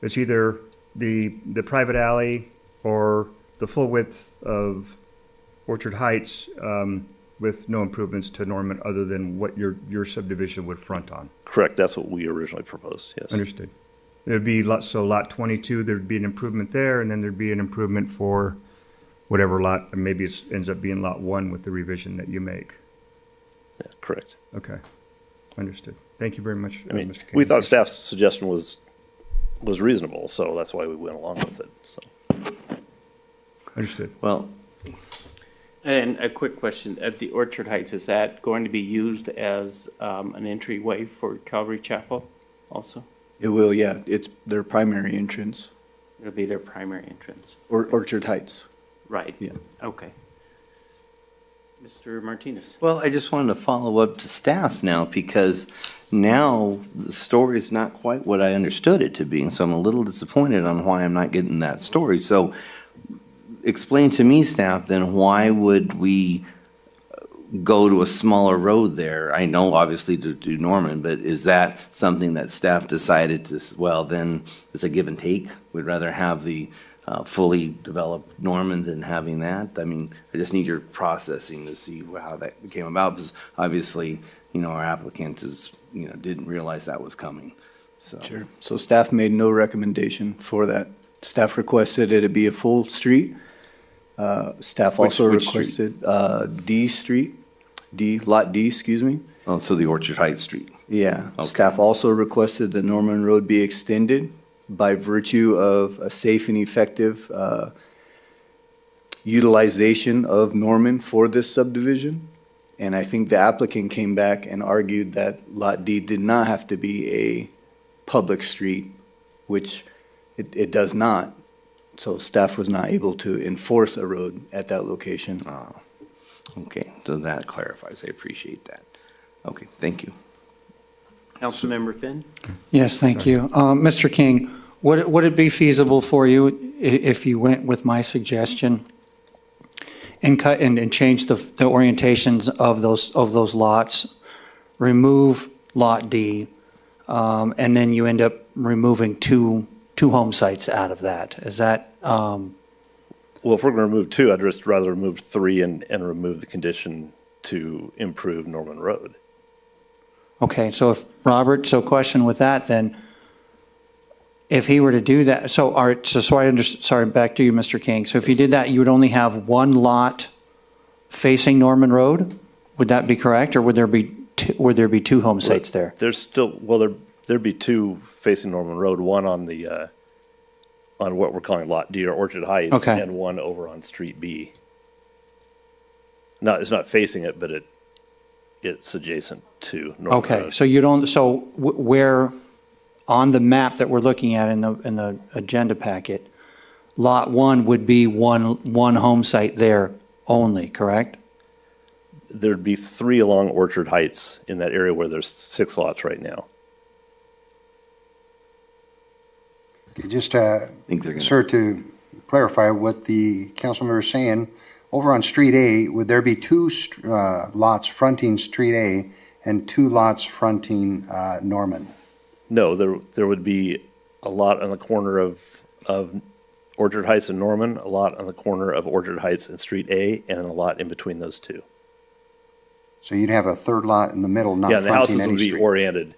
it's either the private alley or the full width of Orchard Heights with no improvements to Norman other than what your subdivision would front on. Correct. That's what we originally proposed, yes. Understood. There'd be lot 22, there'd be an improvement there, and then there'd be an improvement for whatever lot, and maybe it ends up being lot 1 with the revision that you make. Yeah, correct. Okay, understood. Thank you very much, I mean, Mr. King. we thought staff's suggestion was reasonable, so that's why we went along with it, so. Understood. Well, and a quick question, at the Orchard Heights, is that going to be used as an entryway for Calvary Chapel also? It will, yeah. It's their primary entrance, It'll be their primary entrance? or Orchard Heights. Right. Yeah. Okay. Mr. Martinez? Well, I just wanted to follow up to staff now, because now the story is not quite what I understood it to be, and so I'm a little disappointed on why I'm not getting that story. So explain to me, staff, then why would we go to a smaller road there? I know obviously to do Norman, but is that something that staff decided to, well, then it's a give and take? We'd rather have the fully developed Norman than having that? I mean, I just need your processing to see how that came about, because obviously, our applicant didn't realize that was coming, so. Sure. So staff made no recommendation for that. Staff requested it to be a full street. Staff also Which street? requested Lot D, excuse me. Oh, so the Orchard Heights Street. Yeah. Okay. Staff also requested that Norman Road be extended by virtue of a safe and effective utilization of Norman for this subdivision. And I think the applicant came back and argued that Lot D did not have to be a public street, which it does not. So staff was not able to enforce a road at that location. Okay, so that clarifies. I appreciate that. Okay, thank you. Councilmember Finn? Yes, thank you. Mr. King, would it be feasible for you if you went with my suggestion and cut and change the orientations of those lots, remove Lot D, and then you end up removing two home sites out of that? Is that? Well, if we're going to remove 2, I'd just rather remove 3 and remove the condition to improve Norman Road. Okay, so question with that then, if he were to do that, sorry, back to you, Mr. King. So if you did that, you would only have 1 lot facing Norman Road? Would that be correct, or would there be 2 home sites there? There's still, there'd be 2 facing Norman Road, one on the, on what we're calling Lot D or Orchard Heights, Okay. and one over on Street B. It's not facing it, but it's adjacent to Norman Okay, Road. so where, on the map that we're looking at in the agenda packet, Lot 1 would be one home site there only, correct? There'd be 3 along Orchard Heights in that area where there's 6 lots right now. Just, think they're gonna- sir, to clarify what the council member is saying, over on Street A, would there be 2 lots fronting Street A and 2 lots fronting Norman? No, there would be a lot on the corner of Orchard Heights and Norman, a lot on the corner of Orchard Heights and Street A, and a lot in between those 2. So you'd have a 3rd lot in the middle, not Yeah, and the fronting houses any would be street? oriented,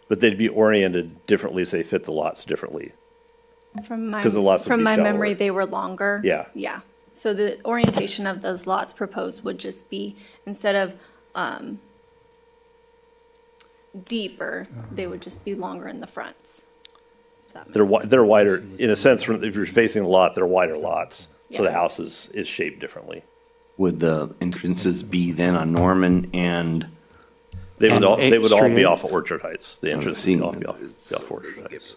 but they'd be oriented differently, so they fit the lots differently. From my, 'Cause the lots would from be my memory, shallower. they were longer. Yeah. Yeah. So the orientation of those lots proposed would just be, instead of deeper, they would just be longer in the fronts. If that makes sense. They're wider, in a sense, if you're facing the lot, they're wider lots. So the Yeah. house is shaped differently. Would the entrances be then on Norman and? They would And all, they Eighth would all be Street? off of Orchard Heights. The entrance would all be off Orchard Heights.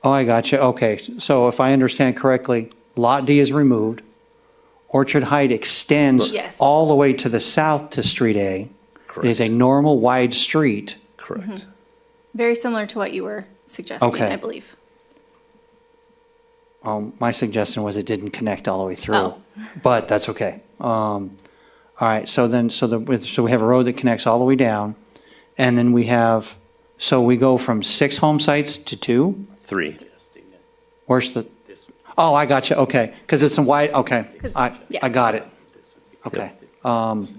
Oh, I got you. Okay, so if I understand correctly, Lot D is removed. Orchard Height extends Yes. all the way to the south to Street A. It is a normal wide street. Correct. Very similar to what you were suggesting, Okay. I believe. My suggestion was it didn't connect all the way through, Oh. but that's okay. All right, so we have a road that connects all the way down, and then we have, so we go from 6 home sites to 2? 3. Where's the, oh, I got you, okay, because it's a wide, okay, yeah. I got it. Okay. That's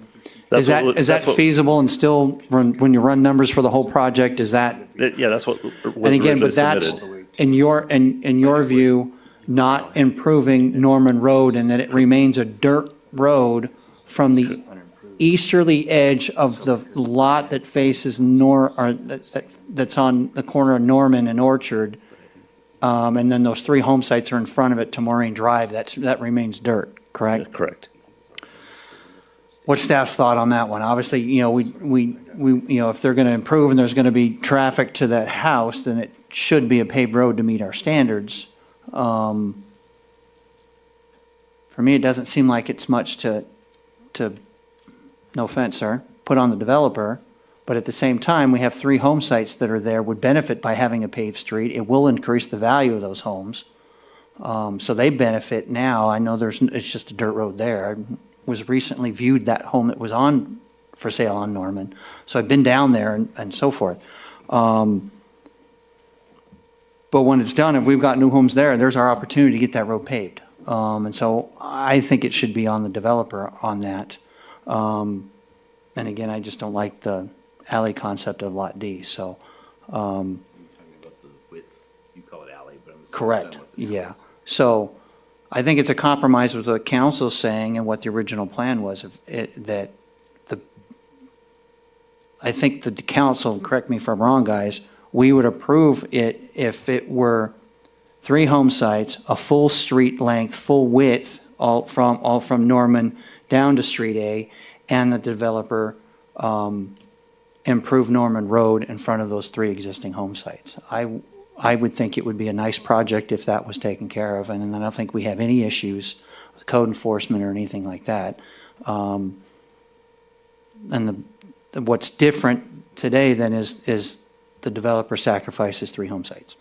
Is that, what- is that that's what- feasible and still, when you run numbers for the whole project, is that? Yeah, that's what was And again, originally but that's, submitted. in your view, not improving Norman Road and that it remains a dirt road from the easterly edge of the lot that faces that's on the corner of Norman and Orchard. And then those 3 home sites are in front of it to Maureen Drive. That remains dirt, correct? Correct. What's staff's thought on that one? Obviously, if they're going to improve and there's going to be traffic to that house, then it should be a paved road to meet our standards. For me, it doesn't seem like it's much to, no offense, sir, put on the developer. But at the same time, we have 3 home sites that are there, would benefit by having a paved street. It will increase the value of those homes. So they benefit now. I know it's just a dirt road there. I was recently viewed that home that was on, for sale on Norman. So I've been down there and so forth. But when it's done, if we've got new homes there, there's our opportunity to get that road paved. And so I think it should be on the developer on that. And again, I just don't like the alley concept of Lot D, so. You call it alley, but I'm. Correct, yeah. So I think it's a compromise with what the council's saying and what the original plan was, I think the council, correct me if I'm wrong, guys, we would approve it if it were 3 home sites, a full street length, full width, all from Norman down to Street A, and the developer improve Norman Road in front of those 3 existing home sites. I would think it would be a nice project if that was taken care of, and then I don't think we have any issues with code enforcement or anything like that. And what's different today then is the developer sacrifices 3 home sites.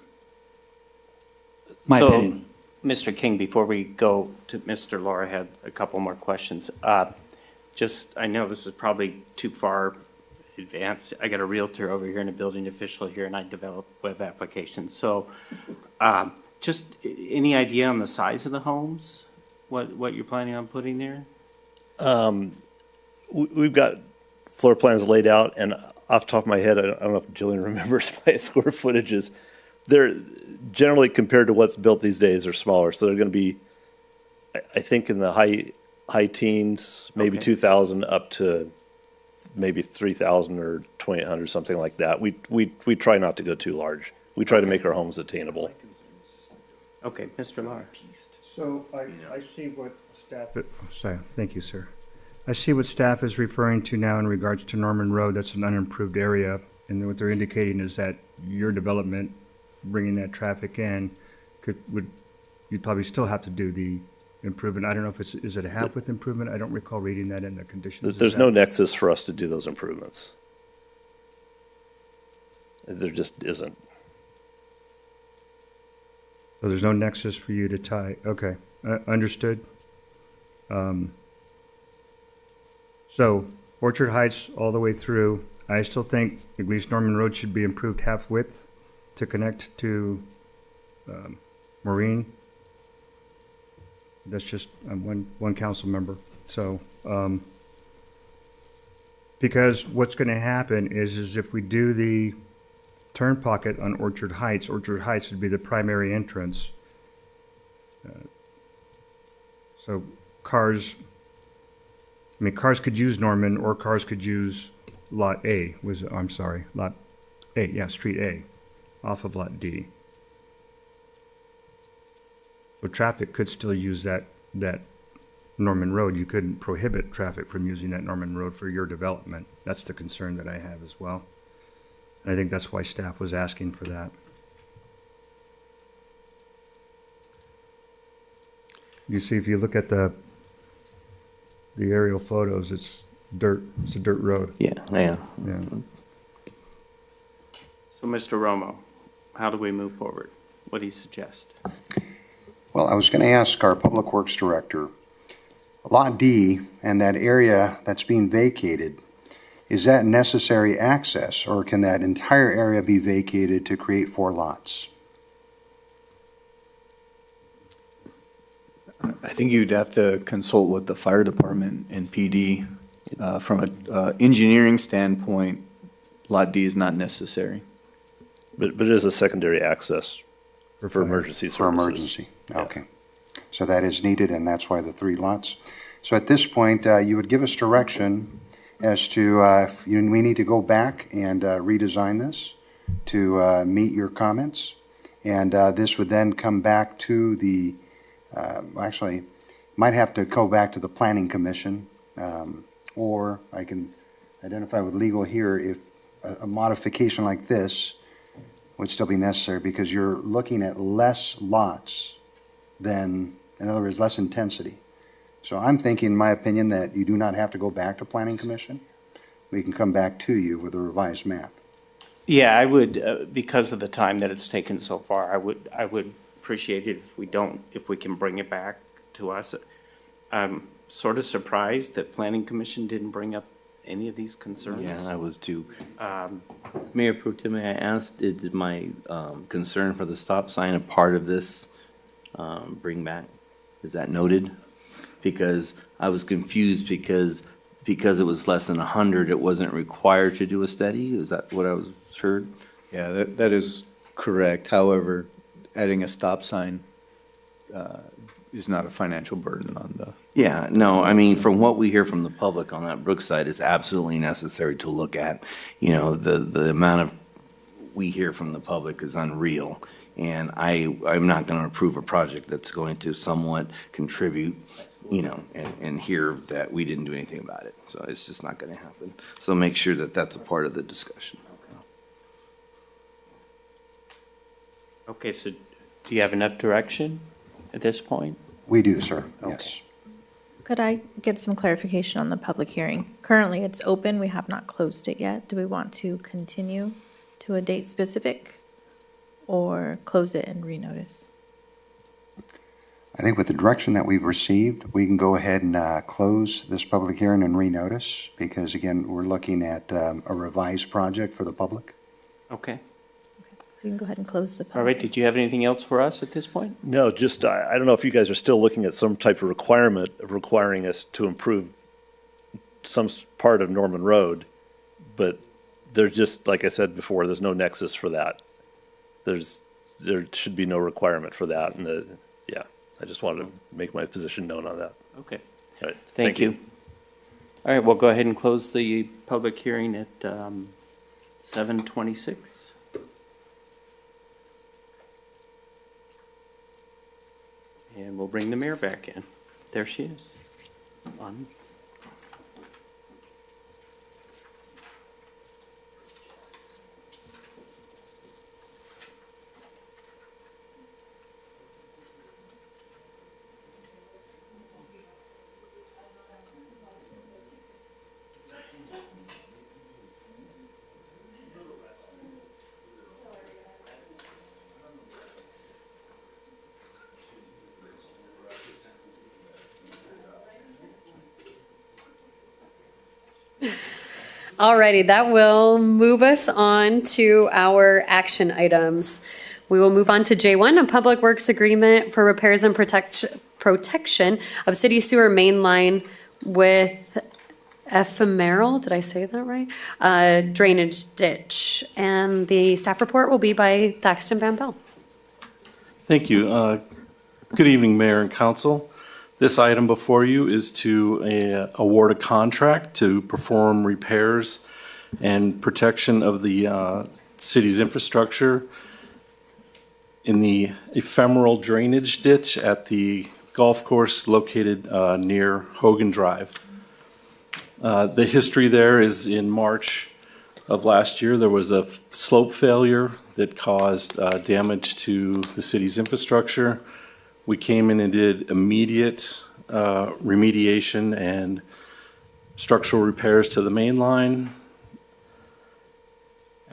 My opinion. Mr. King, before we go to Mr. Laura, had a couple more questions. I know this is probably too far advanced. I got a realtor over here and a building official here, and I develop web applications. So just any idea on the size of the homes? What you're planning on putting there? We've got floor plans laid out, and off the top of my head, I don't know if Jillian remembers my square footages. They're generally, compared to what's built these days, are smaller. So they're going to be, I think, in the high teens, maybe Okay. 2,000 up to maybe 3,000 or 2,800, something like that. We try not to go too large. We try to make our homes attainable. Okay, Mr. Laura. So I see what staff, sorry, thank you, sir. I see what staff is referring to now in regards to Norman Road. That's an unimproved area. And what they're indicating is that your development, bringing that traffic in, you'd probably still have to do the improvement. I don't know if is it a half-width improvement? I don't recall reading that in the conditions. There's no nexus for us to do those improvements. There just isn't. So there's no nexus for you to tie, okay, understood. So Orchard Heights all the way through, I still think at least Norman Road should be improved half-width to connect to Marine. That's just one council member. So because what's going to happen is if we do the turn pocket on Orchard Heights. Orchard Heights would be the primary entrance. So cars could use Norman, or cars could use Lot A, Lot A, yeah, Street A, off of Lot D. So traffic could still use that Norman Road. You couldn't prohibit traffic from using that Norman Road for your development. That's the concern that I have as well. And I think that's why staff was asking for that. You see, if you look at the aerial photos, it's dirt. It's a dirt road. Yeah. Yeah. So, Mr. Romo, how do we move forward? What do you suggest? Well, I was going to ask our Public Works Director, Lot D and that area that's being vacated, is that necessary access, or can that entire area be vacated to create 4 lots? I think you'd have to consult with the fire department and PD. From an engineering standpoint, Lot D is not necessary. But it is a secondary access for emergency services. For emergency, okay. So that is needed, and that's why the 3 lots. So at this point, you would give us direction as to if we need to go back and redesign this to meet your comments. And this would then come back to the, actually, might have to go back to the Planning Commission, or I can identify with legal here if a modification like this would still be necessary, because you're looking at less lots than, in other words, less intensity. So I'm thinking, in my opinion, that you do not have to go back to Planning Commission. We can come back to you with a revised map. Yeah, I would, because of the time that it's taken so far, I would appreciate it if we can bring it back to us. I'm sort of surprised that Planning Commission didn't bring up any of these concerns. Yeah, I was too. Mayor Pro Tem, may I ask, did my concern for the stop sign a part of this bring back? Is that noted? Because I was confused because it was less than 100, it wasn't required to do a study? Is that what I was heard? Yeah, that is correct. However, adding a stop sign is not a financial burden on the. Yeah, no, I mean, from what we hear from the public on that Brookside, it's absolutely necessary to look at. You know, the amount of, we hear from the public is unreal. And I'm not going to approve a project that's going to somewhat contribute, you know, and hear that we didn't do anything about it. So it's just not going to happen. So make sure that that's a part of the discussion. Okay, so do you have enough direction at this point? We do, sir, Okay. yes. Could I get some clarification on the public hearing? Currently, it's open. We have not closed it yet. Do we want to continue to a date specific or close it and renotice? I think with the direction that we've received, we can go ahead and close this public hearing and renotice, because again, we're looking at a revised project for the public. Okay. So you can go ahead and close the public. All right, did you have anything else for us at this point? No, just, I don't know if you guys are still looking at some type of requirement of requiring us to improve some part of Norman Road, but there's just, like I said before, there's no nexus for that. There should be no requirement for that, and yeah, I just wanted to make my position known on that. Okay. All right, Thank you. All right, we'll go ahead and close the public hearing at 7:26. And we'll bring the mayor back in. There she is. On. Alrighty, that will move us on to our action items. We will move on to J1, a public works agreement for repairs and protection of city sewer main line with ephemeral, did I say that right? Drainage ditch. And the staff report will be by Thaxton Van Bell. Thank you. Good evening, Mayor and Council. This item before you is to award a contract to perform repairs and protection of the city's infrastructure in the ephemeral drainage ditch at the golf course located near Hogan Drive. The history there is in March of last year, there was a slope failure that caused damage to the city's infrastructure. We came in and did immediate remediation and structural repairs to the main line.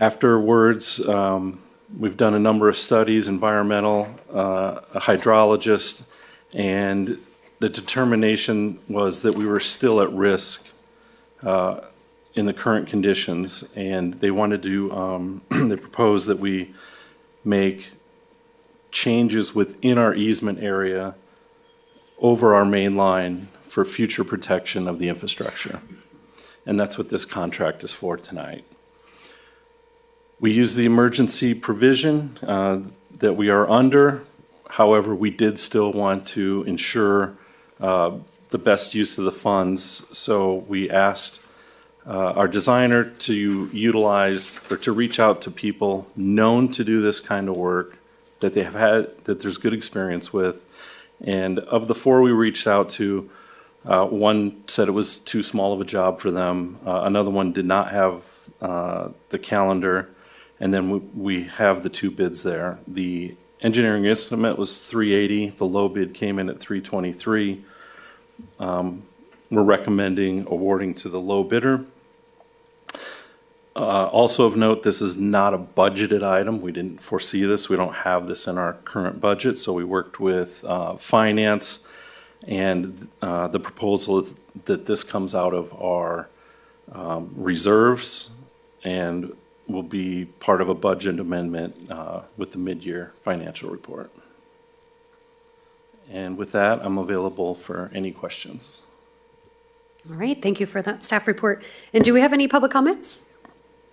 Afterwards, we've done a number of studies, environmental, a hydrologist, and the determination was that we were still at risk in the current conditions, and they wanted to, they proposed that we make changes within our easement area over our main line for future protection of the infrastructure. And that's what this contract is for tonight. We use the emergency provision that we are under. However, we did still want to ensure the best use of the funds. So we asked our designer to utilize or to reach out to people known to do this kind of work that they have had, that there's good experience with. And of the 4 we reached out to, one said it was too small of a job for them. Another one did not have the calendar. And then we have the 2 bids there. The engineering estimate was $380. The low bid came in at $323. We're recommending awarding to the low bidder. Also of note, this is not a budgeted item. We didn't foresee this. We don't have this in our current budget. So we worked with finance, and the proposal is that this comes out of our reserves and will be part of a budget amendment with the mid-year financial report. And with that, I'm available for any questions. All right, thank you for that staff report. And do we have any public comments?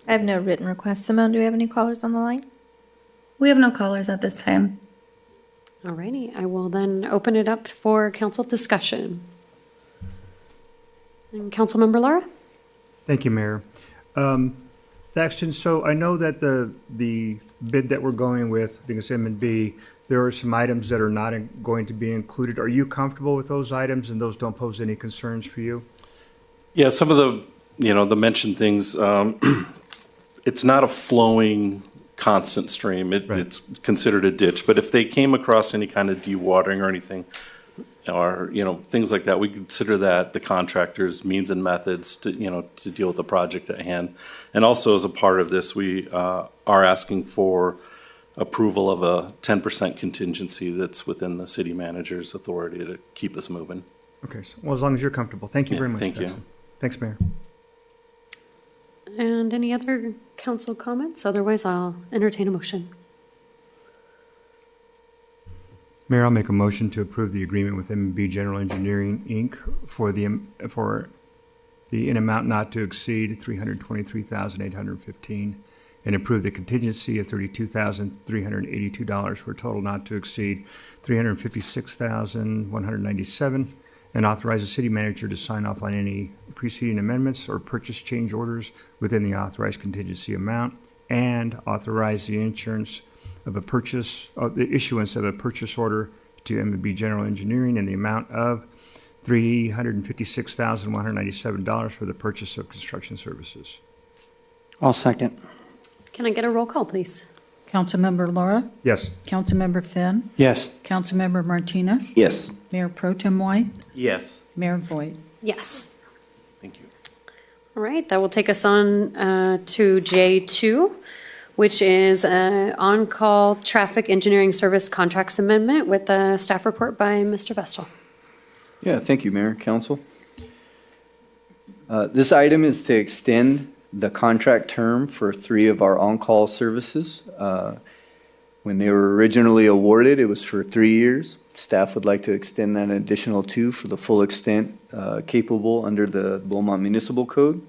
I have no written requests. Simone, do we have any callers on the line? We have no callers at this time. All righty, I will then open it up for council discussion. And Councilmember Lara? Thank you, Mayor. Thaxton, so I know that the bid that we're going with, I think it's M&B, there are some items that are not going to be included. Are you comfortable with those items and those don't pose any concerns for you? Yeah, some of the, the mentioned things, it's not a flowing constant stream. It's considered a ditch. But if they came across any kind of dewatering or anything, or, things like that, we consider that the contractor's means and methods to, to deal with the project at hand. And also as a part of this, we are asking for approval of a 10% contingency that's within the city manager's authority to keep us moving. Okay, well, as long as you're comfortable. Thank you very much. Thank you. Thaxton. Thanks, Mayor. And any other council comments? Otherwise, I'll entertain a motion. Mayor, I'll make a motion to approve the agreement with M&B General Engineering, Inc. for the in amount not to exceed $323,815 and approve the contingency of $32,382 for a total not to exceed $356,197 and authorize the city manager to sign off on any preceding amendments or purchase change orders within the authorized contingency amount and authorize the issuance of a purchase order to M&B General Engineering in the amount of $356,197 for the purchase of construction services. I'll second. Can I get a roll call, please? Councilmember Laura? Yes. Councilmember Finn? Yes. Councilmember Martinez? Yes. Mayor Pro Tem White? Yes. Mayor Voigt? Yes. Thank you. All right, that will take us on to J2, which is on-call traffic engineering service contracts amendment with a staff report by Mr. Vestal. Yeah, thank you, Mayor, Council. This item is to extend the contract term for 3 of our on-call services. When they were originally awarded, it was for 3 years. Staff would like to extend that an additional 2 for the full extent capable under the Beaumont Municipal Code.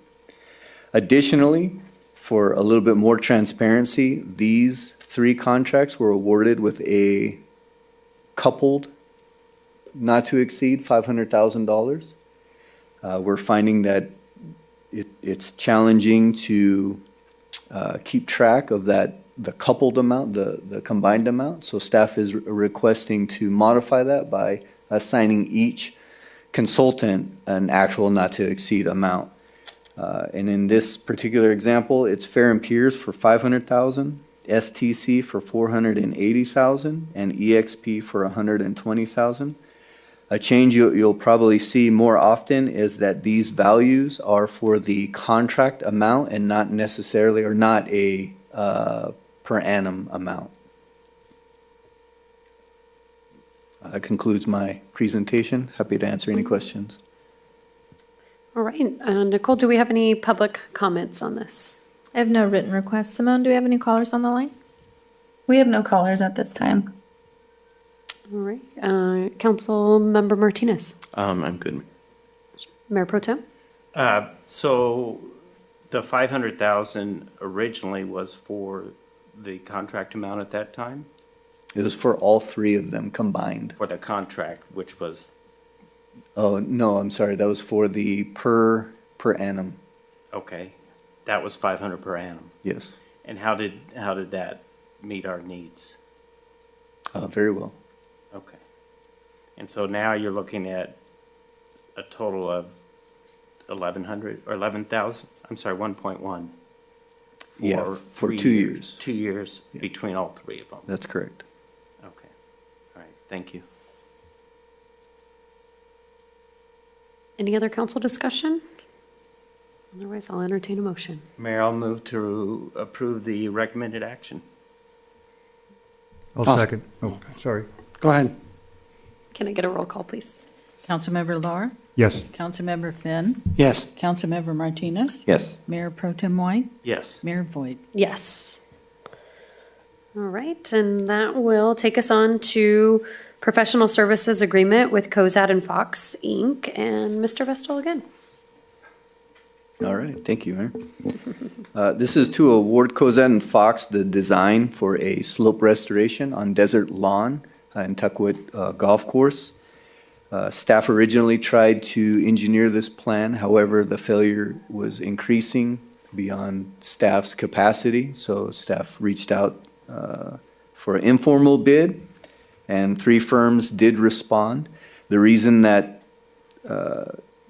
Additionally, for a little bit more transparency, these 3 contracts were awarded with a coupled not to exceed $500,000. We're finding that it's challenging to keep track of that, the coupled amount, the combined amount. So staff is requesting to modify that by assigning each consultant an actual not to exceed amount. And in this particular example, it's Fair and Peers for $500,000, STC for $480,000, and EXP for $120,000. A change you'll probably see more often is that these values are for the contract amount and not necessarily, or not a per annum amount. That concludes my presentation. Happy to answer any questions. All right, Nicole, do we have any public comments on this? I have no written requests. Simone, do we have any callers on the line? We have no callers at this time. All right, Council Member Martinez. I'm good. Mayor Pro Tem? So the 500,000 originally was for the contract amount at that time? It was for all 3 of them combined. For the contract, which was, Oh, no, I'm sorry. That was for the per annum. okay, that was 500 per annum. Yes. And how did that meet our needs? Very well. Okay. And so now you're looking at a total of 1,100 or 11,000, I'm sorry, 1.1. Yeah, for 2 years. 2 years between all 3 of them. That's correct. Okay. All right, thank you. Any other council discussion? Otherwise, I'll entertain a motion. Mayor, I'll move to approve the recommended action. I'll second. Oh, sorry. Go ahead. Can I get a roll call, please? Councilmember Laura? Yes. Councilmember Finn? Yes. Councilmember Martinez? Yes. Mayor Pro Tem White? Yes. Mayor Voigt? Yes. All right, and that will take us on to professional services agreement with Cozad and Fox, Inc., and Mr. Vestal again. All right, thank you, Mayor. This is to award Cozad and Fox the design for a slope restoration on Desert Lawn in Tuckwit Golf Course. Staff originally tried to engineer this plan, however, the failure was increasing beyond staff's capacity, so staff reached out for an informal bid, and 3 firms did respond. The reason that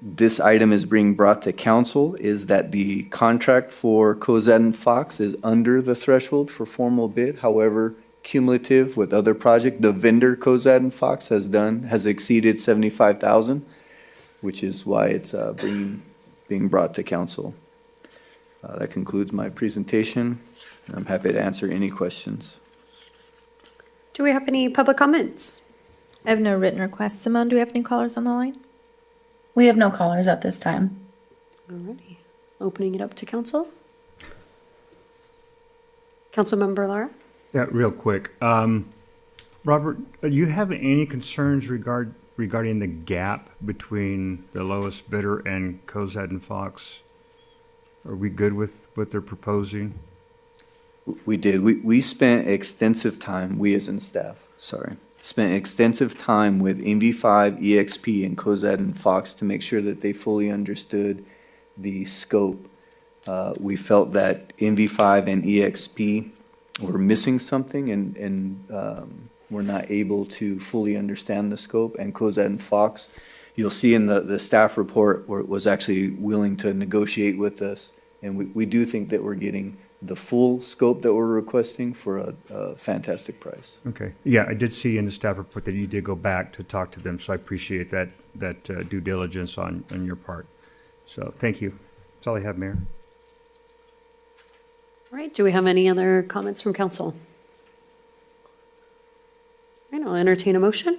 this item is being brought to council is that the contract for Cozad and Fox is under the threshold for formal bid. However, cumulative with other project, the vendor Cozad and Fox has exceeded 75,000, which is why it's being brought to council. That concludes my presentation. I'm happy to answer any questions. Do we have any public comments? I have no written requests. Simone, do we have any callers on the line? We have no callers at this time. All righty, opening it up to council. Councilmember Lara? Yeah, real quick. Robert, do you have any concerns regarding the gap between the lowest bidder and Cozad and Fox? Are we good with what they're proposing? We did. We spent extensive time, we as in staff, spent extensive time with NV5, EXP, and Cozad and Fox to make sure that they fully understood the scope. We felt that NV5 and EXP were missing something and were not able to fully understand the scope. And Cozad and Fox, you'll see in the staff report, where it was actually willing to negotiate with us. And we do think that we're getting the full scope that we're requesting for a fantastic price. Okay. Yeah, I did see in the staff report that you did go back to talk to them, so I appreciate that due diligence on your part. So thank you. That's all I have, Mayor. All right, do we have any other comments from council? All right, I'll entertain a motion.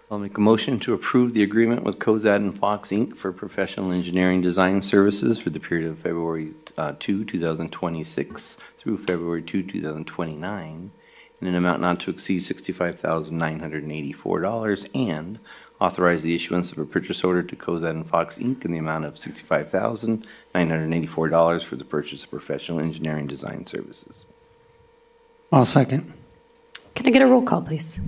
I'll make a motion to approve the agreement with Cozad and Fox, Inc. for professional engineering design services for the period of February 2, 2026 through February 2, 2029, in an amount not to exceed $65,984, and authorize the issuance of a purchase order to Cozad and Fox, Inc. in the amount of $65,984 for the purchase of professional engineering design services. I'll second. Can I get a roll call, please?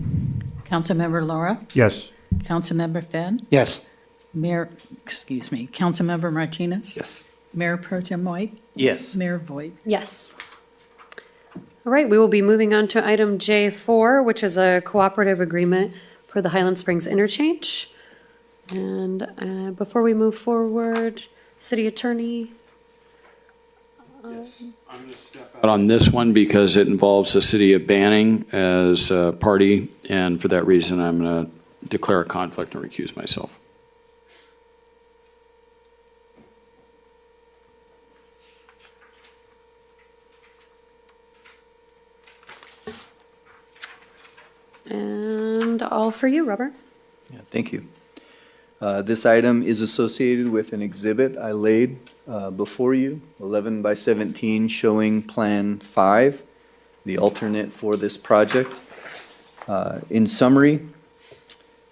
Councilmember Laura? Yes. Councilmember Finn? Yes. Councilmember Martinez? Yes. Mayor Pro Tem White? Yes. Mayor Voigt? Yes. All right, we will be moving on to item J4, which is a cooperative agreement for the Highland Springs interchange. And before we move forward, City Attorney. Out on this one because it involves the city of Banning as a party, and for that reason, I'm going to declare a conflict and recuse myself. And all for you, Robert. Yeah, thank you. This item is associated with an exhibit I laid before you, 11 by 17, showing Plan 5, the alternate for this project. In summary,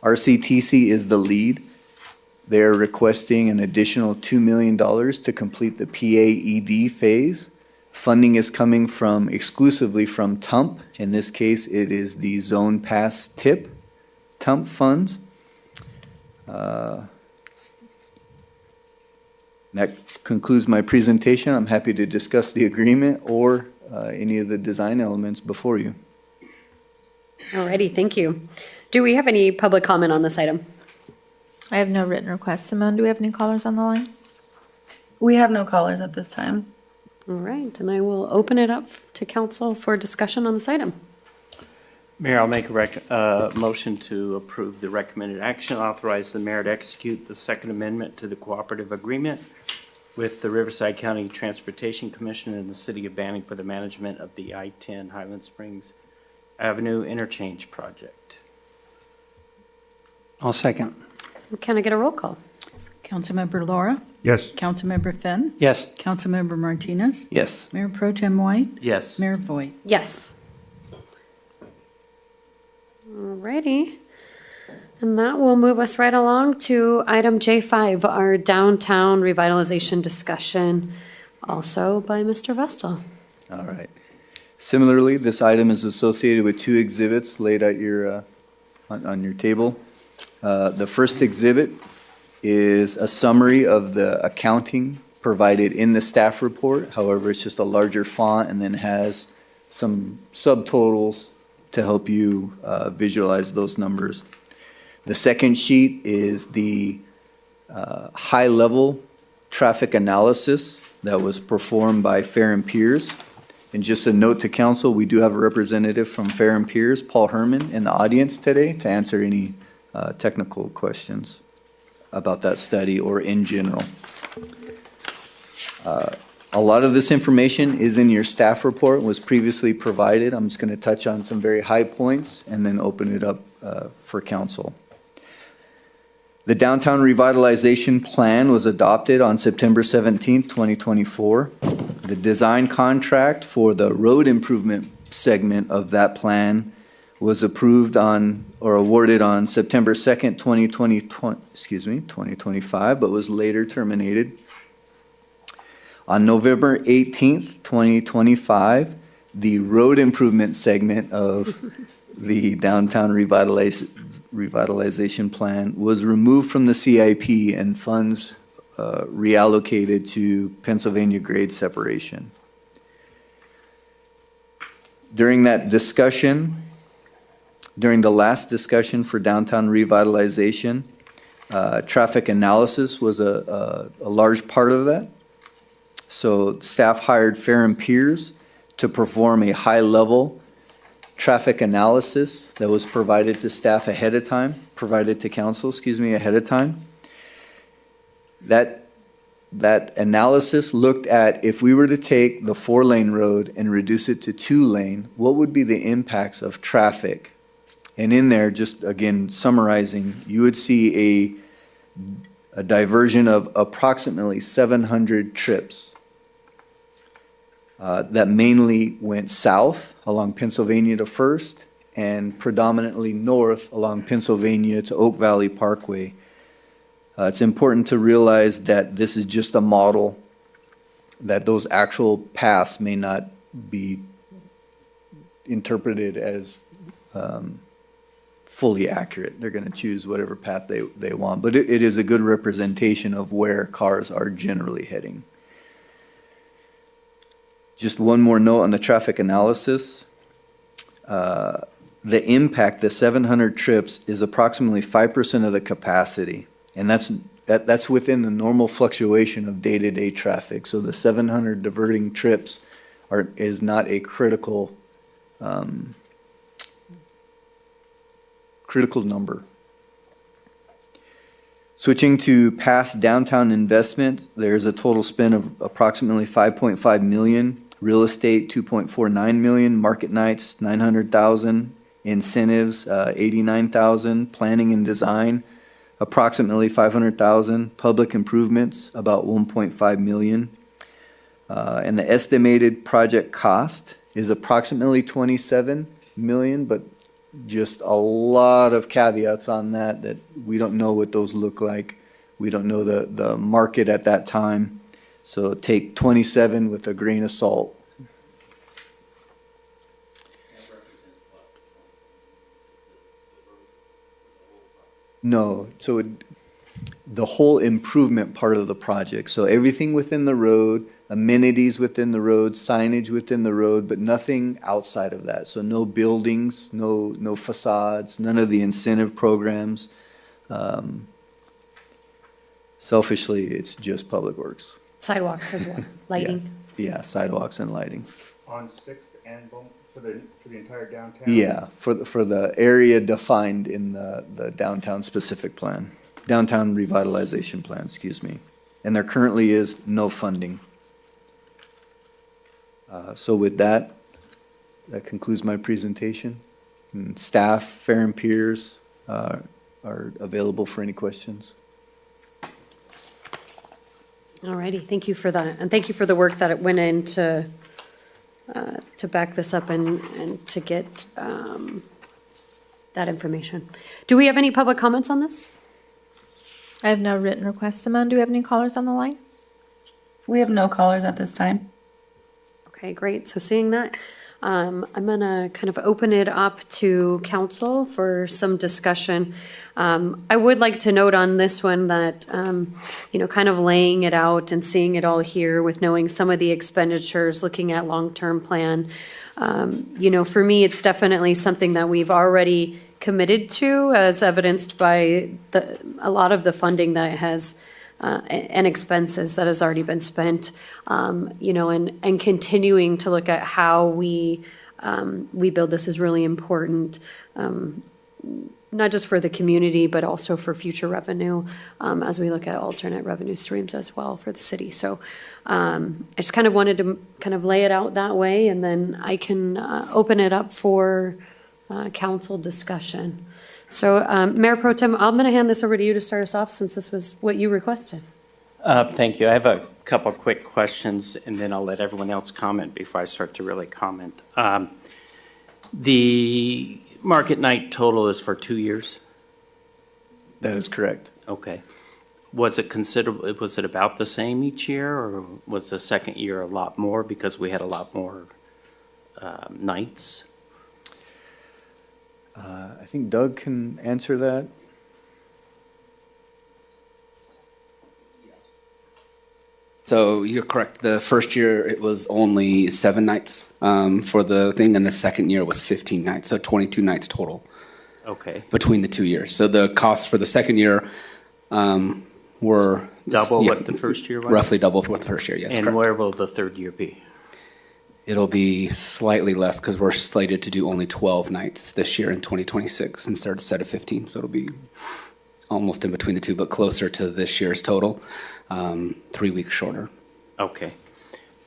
RCTC is the lead. They're requesting an additional $2 million to complete the PAED phase. Funding is coming from exclusively from TUMP. In this case, it is the Zone Pass TIP TUMP funds. That concludes my presentation. I'm happy to discuss the agreement or any of the design elements before you. Alrighty, thank you. Do we have any public comment on this item? I have no written requests. Simone, do we have any callers on the line? We have no callers at this time. All right, and I will open it up to council for discussion on this item. Mayor, I'll make a motion to approve the recommended action, authorize the mayor to execute the Second Amendment to the cooperative agreement with the Riverside County Transportation Commission and the City of Banning for the management of the I-10 Highland Springs Avenue Interchange Project. I'll second. Can I get a roll call? Councilmember Laura? Yes. Councilmember Finn? Yes. Councilmember Martinez? Yes. Mayor Pro Tem White? Yes. Mayor Voigt? Yes. Alrighty. And that will move us right along to item J5, our downtown revitalization discussion, also by Mr. Vestal. All right. Similarly, this item is associated with two exhibits laid at your, on your table. The first exhibit is a summary of the accounting provided in the staff report. However, it's just a larger font and then has some subtotals to help you visualize those numbers. The second sheet is the high-level traffic analysis that was performed by Fair and Peers. And just a note to council, we do have a representative from Fair and Peers, Paul Herman, in the audience today to answer any technical questions about that study or in general. A lot of this information is in your staff report, was previously provided. I'm just going to touch on some very high points and then open it up for council. The Downtown Revitalization Plan was adopted on September 17, 2024. The design contract for the road improvement segment of that plan was approved on or awarded on September 2nd, 2025, but was later terminated. On November 18th, 2025, the road improvement segment of the Downtown Revitalization Plan was removed from the CIP and funds reallocated to Pennsylvania grade separation. During that discussion, during the last discussion for downtown revitalization, traffic analysis was a large part of that. So staff hired Fair and Peers to perform a high-level traffic analysis that was provided to staff ahead of time, provided to council, ahead of time. That analysis looked at if we were to take the 4-lane road and reduce it to 2-lane, what would be the impacts of traffic And in there, just again summarizing, you would see a diversion of approximately 700 trips that mainly went south along Pennsylvania to First and predominantly north along Pennsylvania to Oak Valley Parkway. It's important to realize that this is just a model, that those actual paths may not be interpreted as fully accurate. They're going to choose whatever path they want, but it is a good representation of where cars are generally heading. Just one more note on the traffic analysis. The impact, the 700 trips, is approximately 5% of the capacity, and that's within the normal fluctuation of day-to-day traffic. So the 700 diverting trips is not a critical number. Switching to past downtown investment, there's a total spend of approximately $5.5 million. Real estate, $2.49 million. Market nights, $900,000. Incentives, $89,000. Planning and design, approximately $500,000. Public improvements, about $1.5 million. And the estimated project cost is approximately $27 million, but just a lot of caveats on that we don't know what those look like. We don't know the market at that time. So take 27 with a grain of salt. No, so the whole improvement part of the project. So everything within the road, amenities within the road, signage within the road, but nothing outside of that. So no buildings, no facades, none of the incentive programs. Selfishly, it's just public works. Sidewalks as well, lighting. Yeah, sidewalks and lighting. On 6th and Beaumont for the entire downtown? Yeah, for the area defined in the downtown specific plan, downtown revitalization plan, excuse me. And there currently is no funding. So with that concludes my presentation. And staff, fair and peers are available for any questions. All righty, thank you for that. And thank you for the work that it went into to back this up and to get that information. Do we have any public comments on this? I have no written requests, Simone. Do we have any callers on the line? We have no callers at this time. Okay, great. So seeing that, I'm going to kind of open it up to council for some discussion. I would like to note on this one that, kind of laying it out and seeing it all here with knowing some of the expenditures, looking at long-term plan, for me, it's definitely something that we've already committed to, as evidenced by a lot of the funding that has and expenses that has already been spent, and continuing to look at how we build this is really important, not just for the community, but also for future revenue, as we look at alternate revenue streams as well for the city. So I just kind of wanted to kind of lay it out that way, and then I can open it up for council discussion. So Mayor Pro Tem, I'm going to hand this over to you to start us off, since this was what you requested. Thank you. I have a couple quick questions, and then I'll let everyone else comment before I start to really comment. The market night total is for 2 years? That is correct. Okay. Was it about the same each year, or was the second year a lot more because we had a lot more nights? I think Doug can answer that. So you're correct. The first year it was only 7 nights for the thing, and the second year was 15 nights, so 22 nights total. Okay. Between the 2 years. So the costs for the second year were double what the first year was? Roughly double what the first year, yes. And correct. where will the third year be? It'll be slightly less because we're slated to do only 12 nights this year in 2026 instead of 15. So it'll be almost in between the two, but closer to this year's total, 3 weeks shorter. Okay.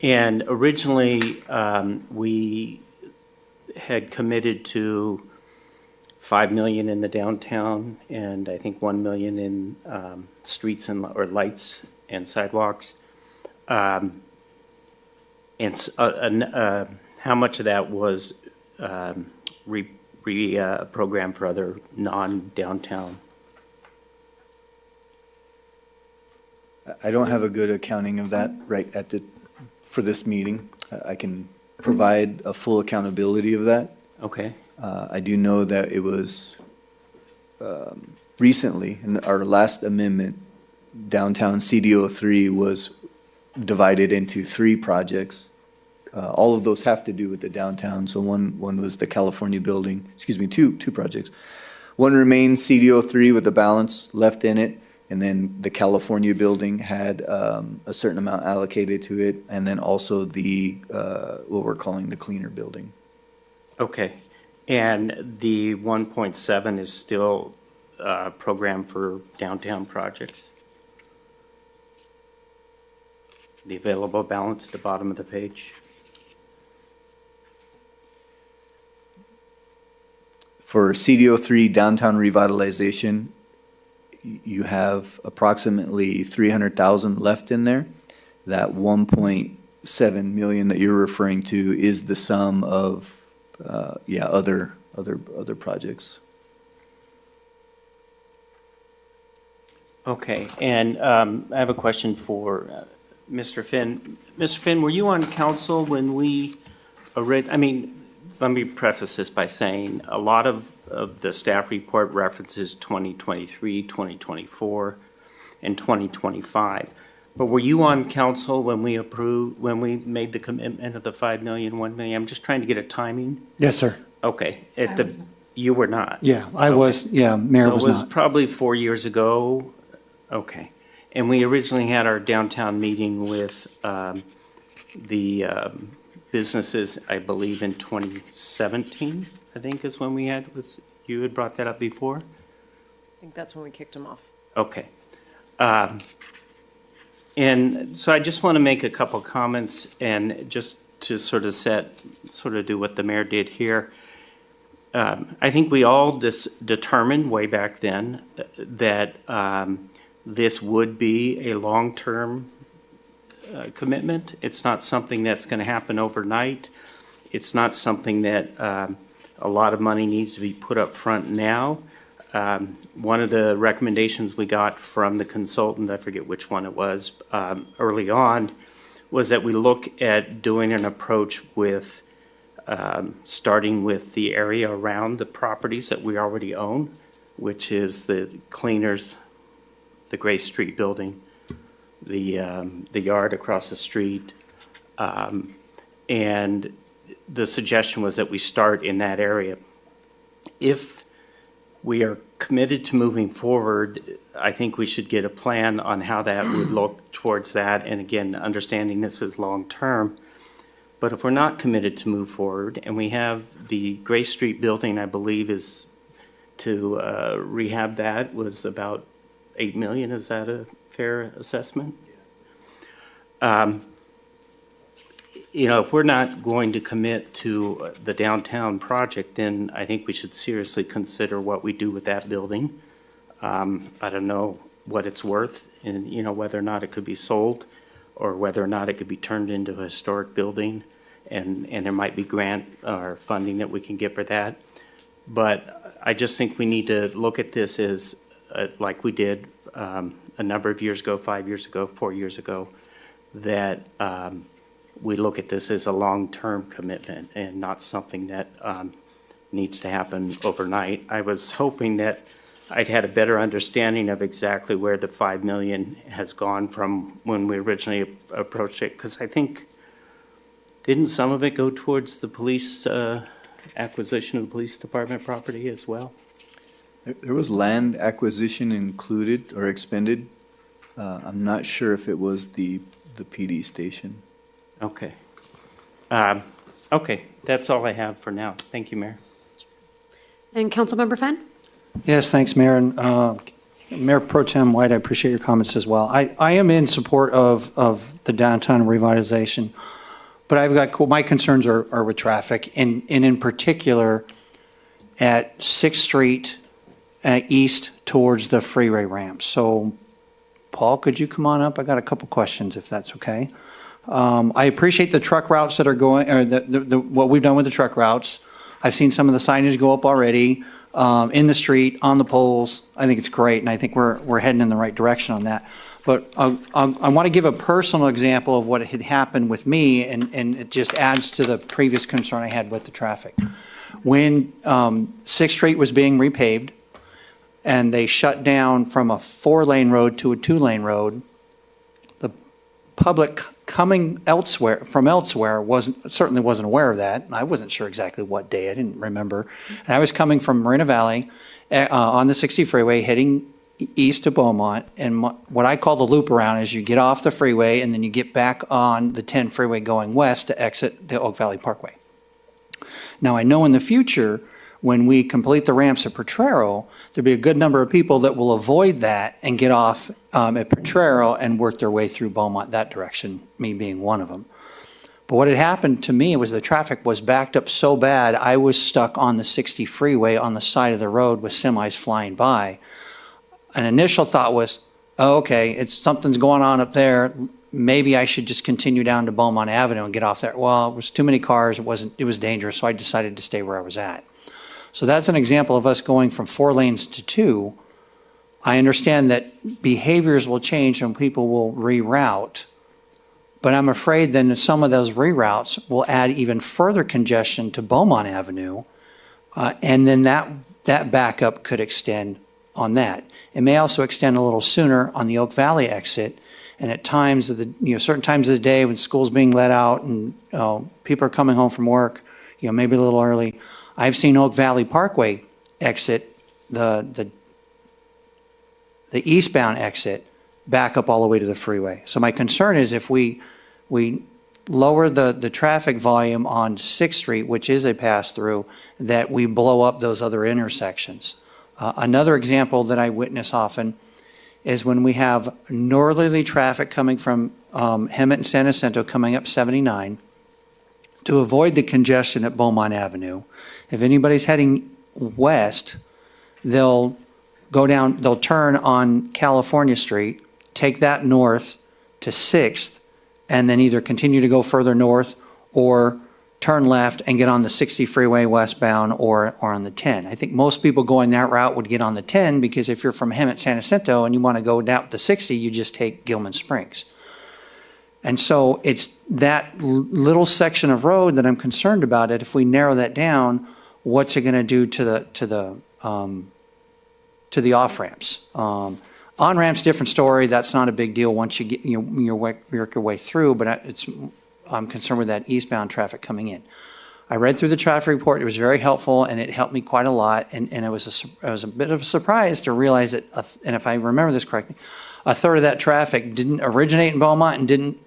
And originally, we had committed to 5 million in the downtown, and I think 1 million in streets and or lights and sidewalks. And how much of that was programmed for other non-downtown? I don't have a good accounting of that right for this meeting. I can provide a full accountability of that. Okay. I do know that it was recently, in our last amendment, downtown CDO3 was divided into 3 projects. All of those have to do with the downtown. So one was the California building, two projects. One remains CDO3 with the balance left in it. And then the California building had a certain amount allocated to it. And then also the, what we're calling the cleaner building. Okay. And the 1.7 is still programmed for downtown projects? The available balance at the bottom of the page? For CDO3 downtown revitalization, you have approximately 300,000 left in there. That 1.7 million that you're referring to is the sum of, other projects. Okay, and I have a question for Mr. Finn. Mr. Finn, were you on council when we, let me preface this by saying a lot of the staff report references 2023, 2024, and 2025. But were you on council when we made the commitment of the 5 million, 1 million? I'm just trying to get a timing. Yes, sir. Okay, you were not? Yeah, I was, Mayor was So it was not. probably 4 years ago? Okay. And we originally had our downtown meeting with the businesses, I believe, in 2017, I think is when we had, you had brought that up before? I think that's when we kicked them off. Okay. And so I just want to make a couple comments and just to sort of do what the mayor did here. I think we all determined way back then that this would be a long-term commitment. It's not something that's going to happen overnight. It's not something that a lot of money needs to be put up front now. One of the recommendations we got from the consultant, I forget which one it was, early on, was that we look at doing an approach with starting with the area around the properties that we already own, which is the cleaners, the Gray Street building, the yard across the street, and the suggestion was that we start in that area. If we are committed to moving forward, I think we should get a plan on how that would look towards that, and again, understanding this is long-term. But if we're not committed to move forward, and we have the Gray Street building, I believe, is to rehab that was about 8 million, is that a fair assessment? If we're not going to commit to the downtown project, then I think we should seriously consider what we do with that building. I don't know what it's worth and, whether or not it could be sold or whether or not it could be turned into a historic building, and there might be grant or funding that we can get for that. But I just think we need to look at this as, like we did a number of years ago, 5 years ago, 4 years ago, that we look at this as a long-term commitment and not something that needs to happen overnight. I was hoping that I'd had a better understanding of exactly where the 5 million has gone from when we originally approached it, because I think, didn't some of it go towards the police acquisition of the police department property as well? There was land acquisition included or expended. I'm not sure if it was the PD station. Okay. Okay, that's all I have for now. Thank you, Mayor. And Councilmember Fenn? Yes, thanks, Mayor. And Mayor Pro Tem White, I appreciate your comments as well. I am in support of the downtown revitalization, but my concerns are with traffic, and in particular, at 6th Street east towards the freeway ramp. So, Paul, could you come on up? I got a couple questions, if that's okay. I appreciate the truck routes that are going, or what we've done with the truck routes. I've seen some of the signage go up already in the street, on the poles. I think it's great, and I think we're heading in the right direction on that. But I want to give a personal example of what had happened with me, and it just adds to the previous concern I had with the traffic. When 6th Street was being repaved, and they shut down from a 4-lane road to a 2-lane road, the public coming from elsewhere certainly wasn't aware of that. I wasn't sure exactly what day, I didn't remember. And I was coming from Moreno Valley on the 60 freeway heading east to Beaumont, and what I call the loop around is you get off the freeway and then you get back on the 10 freeway going west to exit the Oak Valley Parkway. Now I know in the future, when we complete the ramps at Potrero, there'll be a good number of people that will avoid that and get off at Potrero and work their way through Beaumont that direction, me being one of them. But what had happened to me was the traffic was backed up so bad, I was stuck on the 60 freeway on the side of the road with semis flying by. An initial thought was, oh, okay, something's going on up there. Maybe I should just continue down to Beaumont Avenue and get off there. Well, it was too many cars. It was dangerous, so I decided to stay where I was at. So that's an example of us going from 4 lanes to 2. I understand that behaviors will change and people will reroute, but I'm afraid then some of those reroutes will add even further congestion to Beaumont Avenue, and then that backup could extend on that. It may also extend a little sooner on the Oak Valley exit, and at times of the certain times of the day when school's being let out and people are coming home from work, maybe a little early. I've seen Oak Valley Parkway exit, the eastbound exit, back up all the way to the freeway. So my concern is if we lower the traffic volume on 6th Street, which is a pass-through, that we blow up those other intersections. Another example that I witness often is when we have northerly traffic coming from Hemet and San Jacinto coming up 79, to avoid the congestion at Beaumont Avenue. If anybody's heading west, they'll turn on California Street, take that north to 6th, and then either continue to go further north or turn left and get on the 60 freeway westbound or on the 10. I think most people going that route would get on the 10 because if you're from Hemet, San Jacinto and you want to go down to 60, you just take Gilman Springs. And so it's that little section of road that I'm concerned about. If we narrow that down, what's it going to do to the off ramps? On ramps, different story. That's not a big deal once you get you work your way through. But I'm concerned with that eastbound traffic coming in. I read through the traffic report. It was very helpful, and it helped me quite a lot. And it was a bit of a surprise to realize that, and if I remember this correctly, a third of that traffic didn't originate in Beaumont and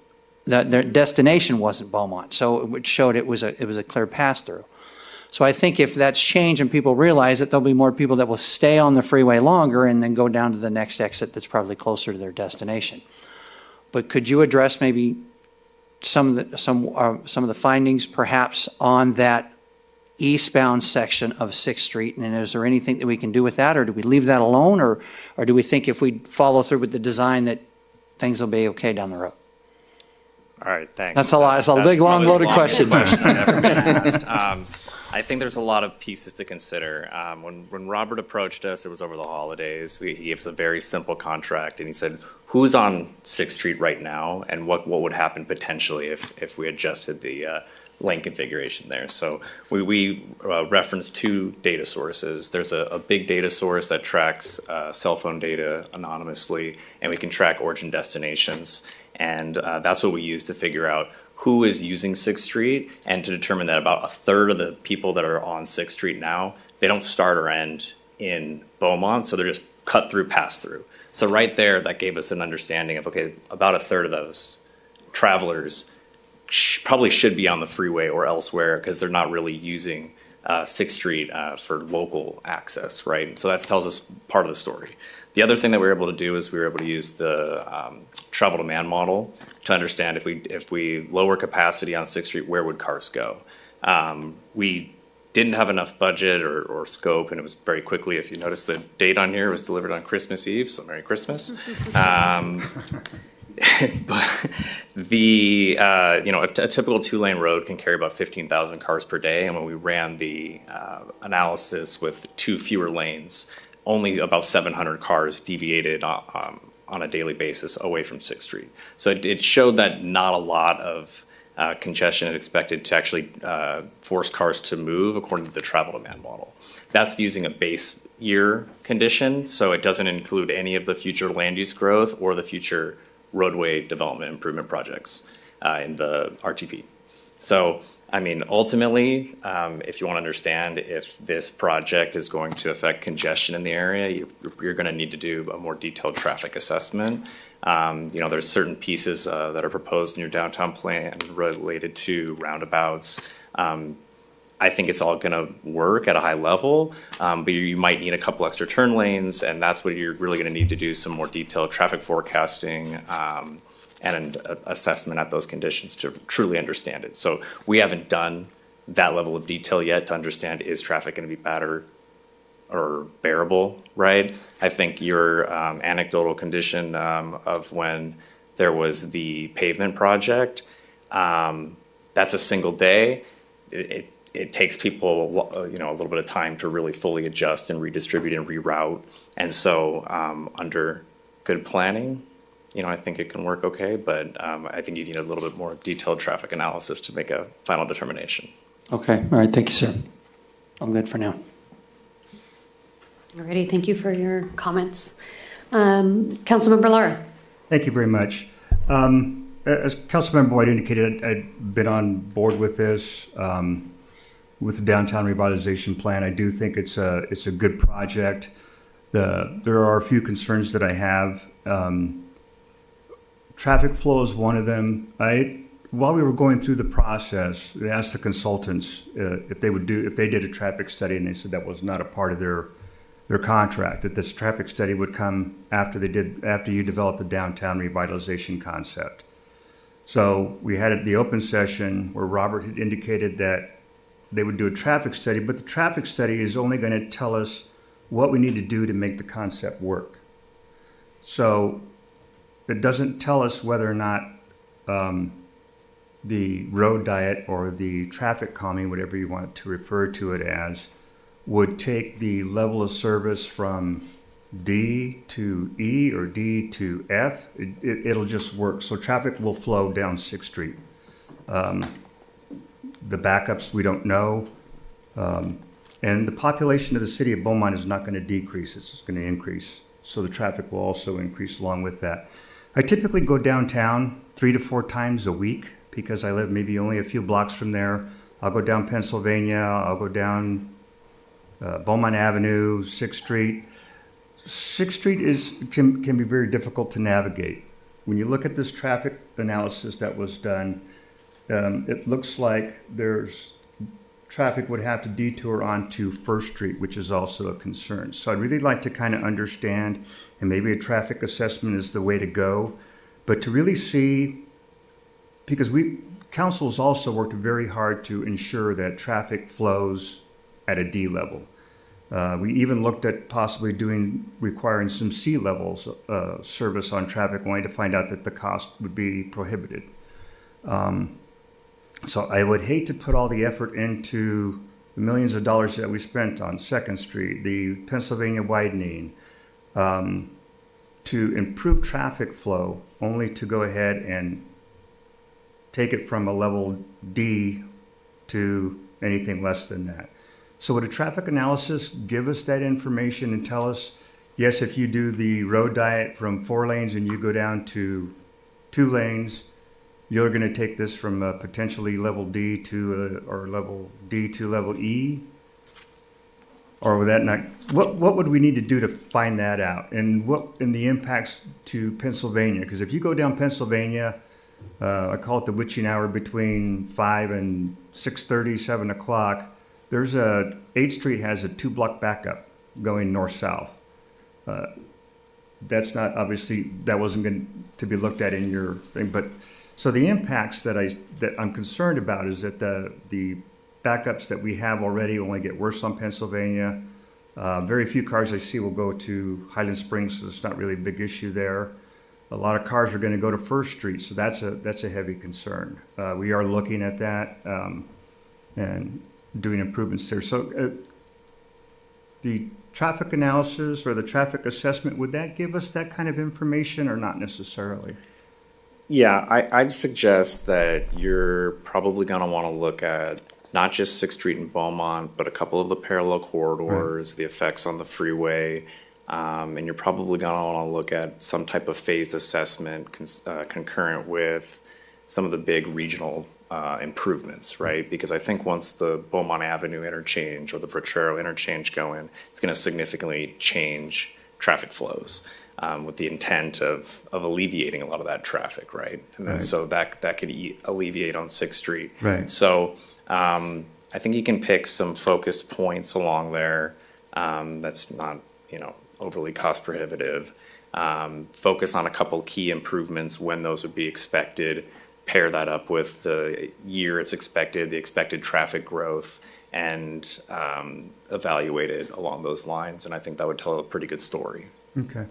their destination wasn't Beaumont. So it showed it was a clear pass-through. So I think if that's changed and people realize it, there'll be more people that will stay on the freeway longer and then go down to the next exit that's probably closer to their destination. But could you address maybe some of the findings perhaps on that eastbound section of 6th Street? And is there anything that we can do with that, or do we leave that alone, or do we think if we follow through with the design that things will be okay down the road? All right, thanks. That's a lot. It's a big, long, loaded question. I've ever been asked. I think there's a lot of pieces to consider. When Robert approached us, it was over the holidays. He gave us a very simple contract, and he said, "Who's on 6th Street right now, and what would happen potentially if we adjusted the lane configuration there?" So we referenced 2 data sources. There's a big data source that tracks cell phone data anonymously, and we can track origin destinations. And that's what we use to figure out who is using 6th Street, and to determine that about a third of the people that are on 6th Street now, they don't start or end in Beaumont, so they're just cut through, pass through. So right there, that gave us an understanding of, okay, about a third of those travelers probably should be on the freeway or elsewhere because they're not really using 6th Street for local access, right? And so that tells us part of the story. The other thing that we were able to do is we were able to use the travel demand model to understand if we lower capacity on 6th Street, where would cars go? We didn't have enough budget or scope, and it was very quickly, if you notice the date on here, it was delivered on Christmas Eve, so Merry Christmas. But a typical two-lane road can carry about 15,000 cars per day, and when we ran the analysis with 2 fewer lanes, only about 700 cars deviated on a daily basis away from 6th Street. So it showed that not a lot of congestion is expected to actually force cars to move according to the travel demand model. That's using a base year condition, so it doesn't include any of the future land use growth or the future roadway development improvement projects in the RTP. So, I mean, ultimately, if you want to understand if this project is going to affect congestion in the area, you're going to need to do a more detailed traffic assessment. There's certain pieces that are proposed in your downtown plan related to roundabouts. I think it's all going to work at a high level, but you might need a couple extra turn lanes, and that's what you're really going to need to do some more detailed traffic forecasting and an assessment at those conditions to truly understand it. So we haven't done that level of detail yet to understand, is traffic going to be better or bearable, right? I think your anecdotal condition of when there was the pavement project, that's a single day. It takes people, a little bit of time to really fully adjust and redistribute and reroute. And so under good planning, I think it can work okay, but I think you need a little bit more detailed traffic analysis to make a final determination. Okay, all right, thank you, sir. I'm good for now. Alrighty, thank you for your comments. Councilmember Lara. Thank you very much. As Councilmember White indicated, I'd been on board with this, with the downtown revitalization plan. I do think it's a good project. There are a few concerns that I have. Traffic flow is one of them. While we were going through the process, I asked the consultants if they did a traffic study, and they said that was not a part of their contract, that this traffic study would come after you developed the downtown revitalization concept. So we had the open session where Robert had indicated that they would do a traffic study, but the traffic study is only going to tell us what we need to do to make the concept work. So it doesn't tell us whether or not the road diet or the traffic calming, whatever you want to refer to it as, would take the level of service from D to E or D to F. It'll just work. So traffic will flow down 6th Street. The backups, we don't know. And the population of the city of Beaumont is not going to decrease. It's going to increase. So the traffic will also increase along with that. I typically go downtown 3 to 4 times a week because I live maybe only a few blocks from there. I'll go down Pennsylvania. I'll go down Beaumont Avenue, 6th Street. 6th Street can be very difficult to navigate. When you look at this traffic analysis that was done, it looks like traffic would have to detour onto 1st Street, which is also a concern. So I'd really like to kind of understand, and maybe a traffic assessment is the way to go, but to really see, because council's also worked very hard to ensure that traffic flows at a D level. We even looked at possibly requiring some C levels service on traffic, only to find out that the cost would be prohibited. So I would hate to put all the effort into the millions of dollars that we spent on 2nd Street, the Pennsylvania widening, to improve traffic flow, only to go ahead and take it from a level D to anything less than that. So would a traffic analysis give us that information and tell us, yes, if you do the road diet from 4 lanes and you go down to 2 lanes, you're going to take this from a potentially level D to or level D to level E? Or would that not? What would we need to do to find that out? And the impacts to Pennsylvania? Because if you go down Pennsylvania, I call it the witching hour between 5 and 6:30, 7 o'clock. There's 8th Street has a 2-block backup going north-south. That's not, obviously, that wasn't going to be looked at in your thing, but so the impacts that I'm concerned about is that the backups that we have already only get worse on Pennsylvania. Very few cars I see will go to Highland Springs, so it's not really a big issue there. A lot of cars are going to go to First Street, so that's a heavy concern. We are looking at that and doing improvements there. So the traffic analysis or the traffic assessment, would that give us that kind of information or not necessarily? Yeah, I'd suggest that you're probably going to want to look at not just 6th Street and Beaumont, but a couple of the parallel corridors, the effects on the freeway, and you're probably going to want to look at some type of phased assessment concurrent with some of the big regional improvements, right? Because I think once the Beaumont Avenue interchange or the Potrero interchange go in, it's going to significantly change traffic flows with the intent of alleviating a lot of that traffic, right? And then so that could alleviate on 6th Street. Right. So I think you can pick some focused points along there that's not, overly cost prohibitive. Focus on a couple key improvements when those would be expected. Pair that up with the year it's expected, the expected traffic growth, and evaluate it along those lines. And I think that would tell a pretty good story. Okay.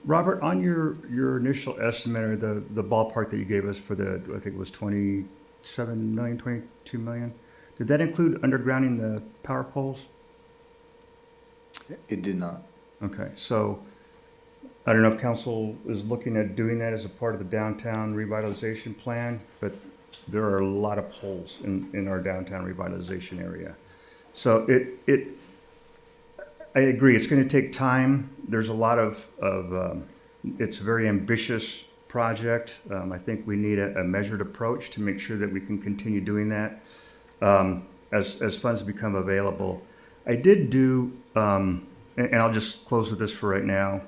Robert, on your initial estimate or the ballpark that you gave us for I think it was 27 million, 22 million, did that include undergrounding the power poles? It did not. Okay, so I don't know if council is looking at doing that as a part of the downtown revitalization plan, but there are a lot of poles in our downtown revitalization area. So I agree, it's going to take time. There's a lot of it's a very ambitious project. I think we need a measured approach to make sure that we can continue doing that as funds become available. I did do, and I'll just close with this for right now.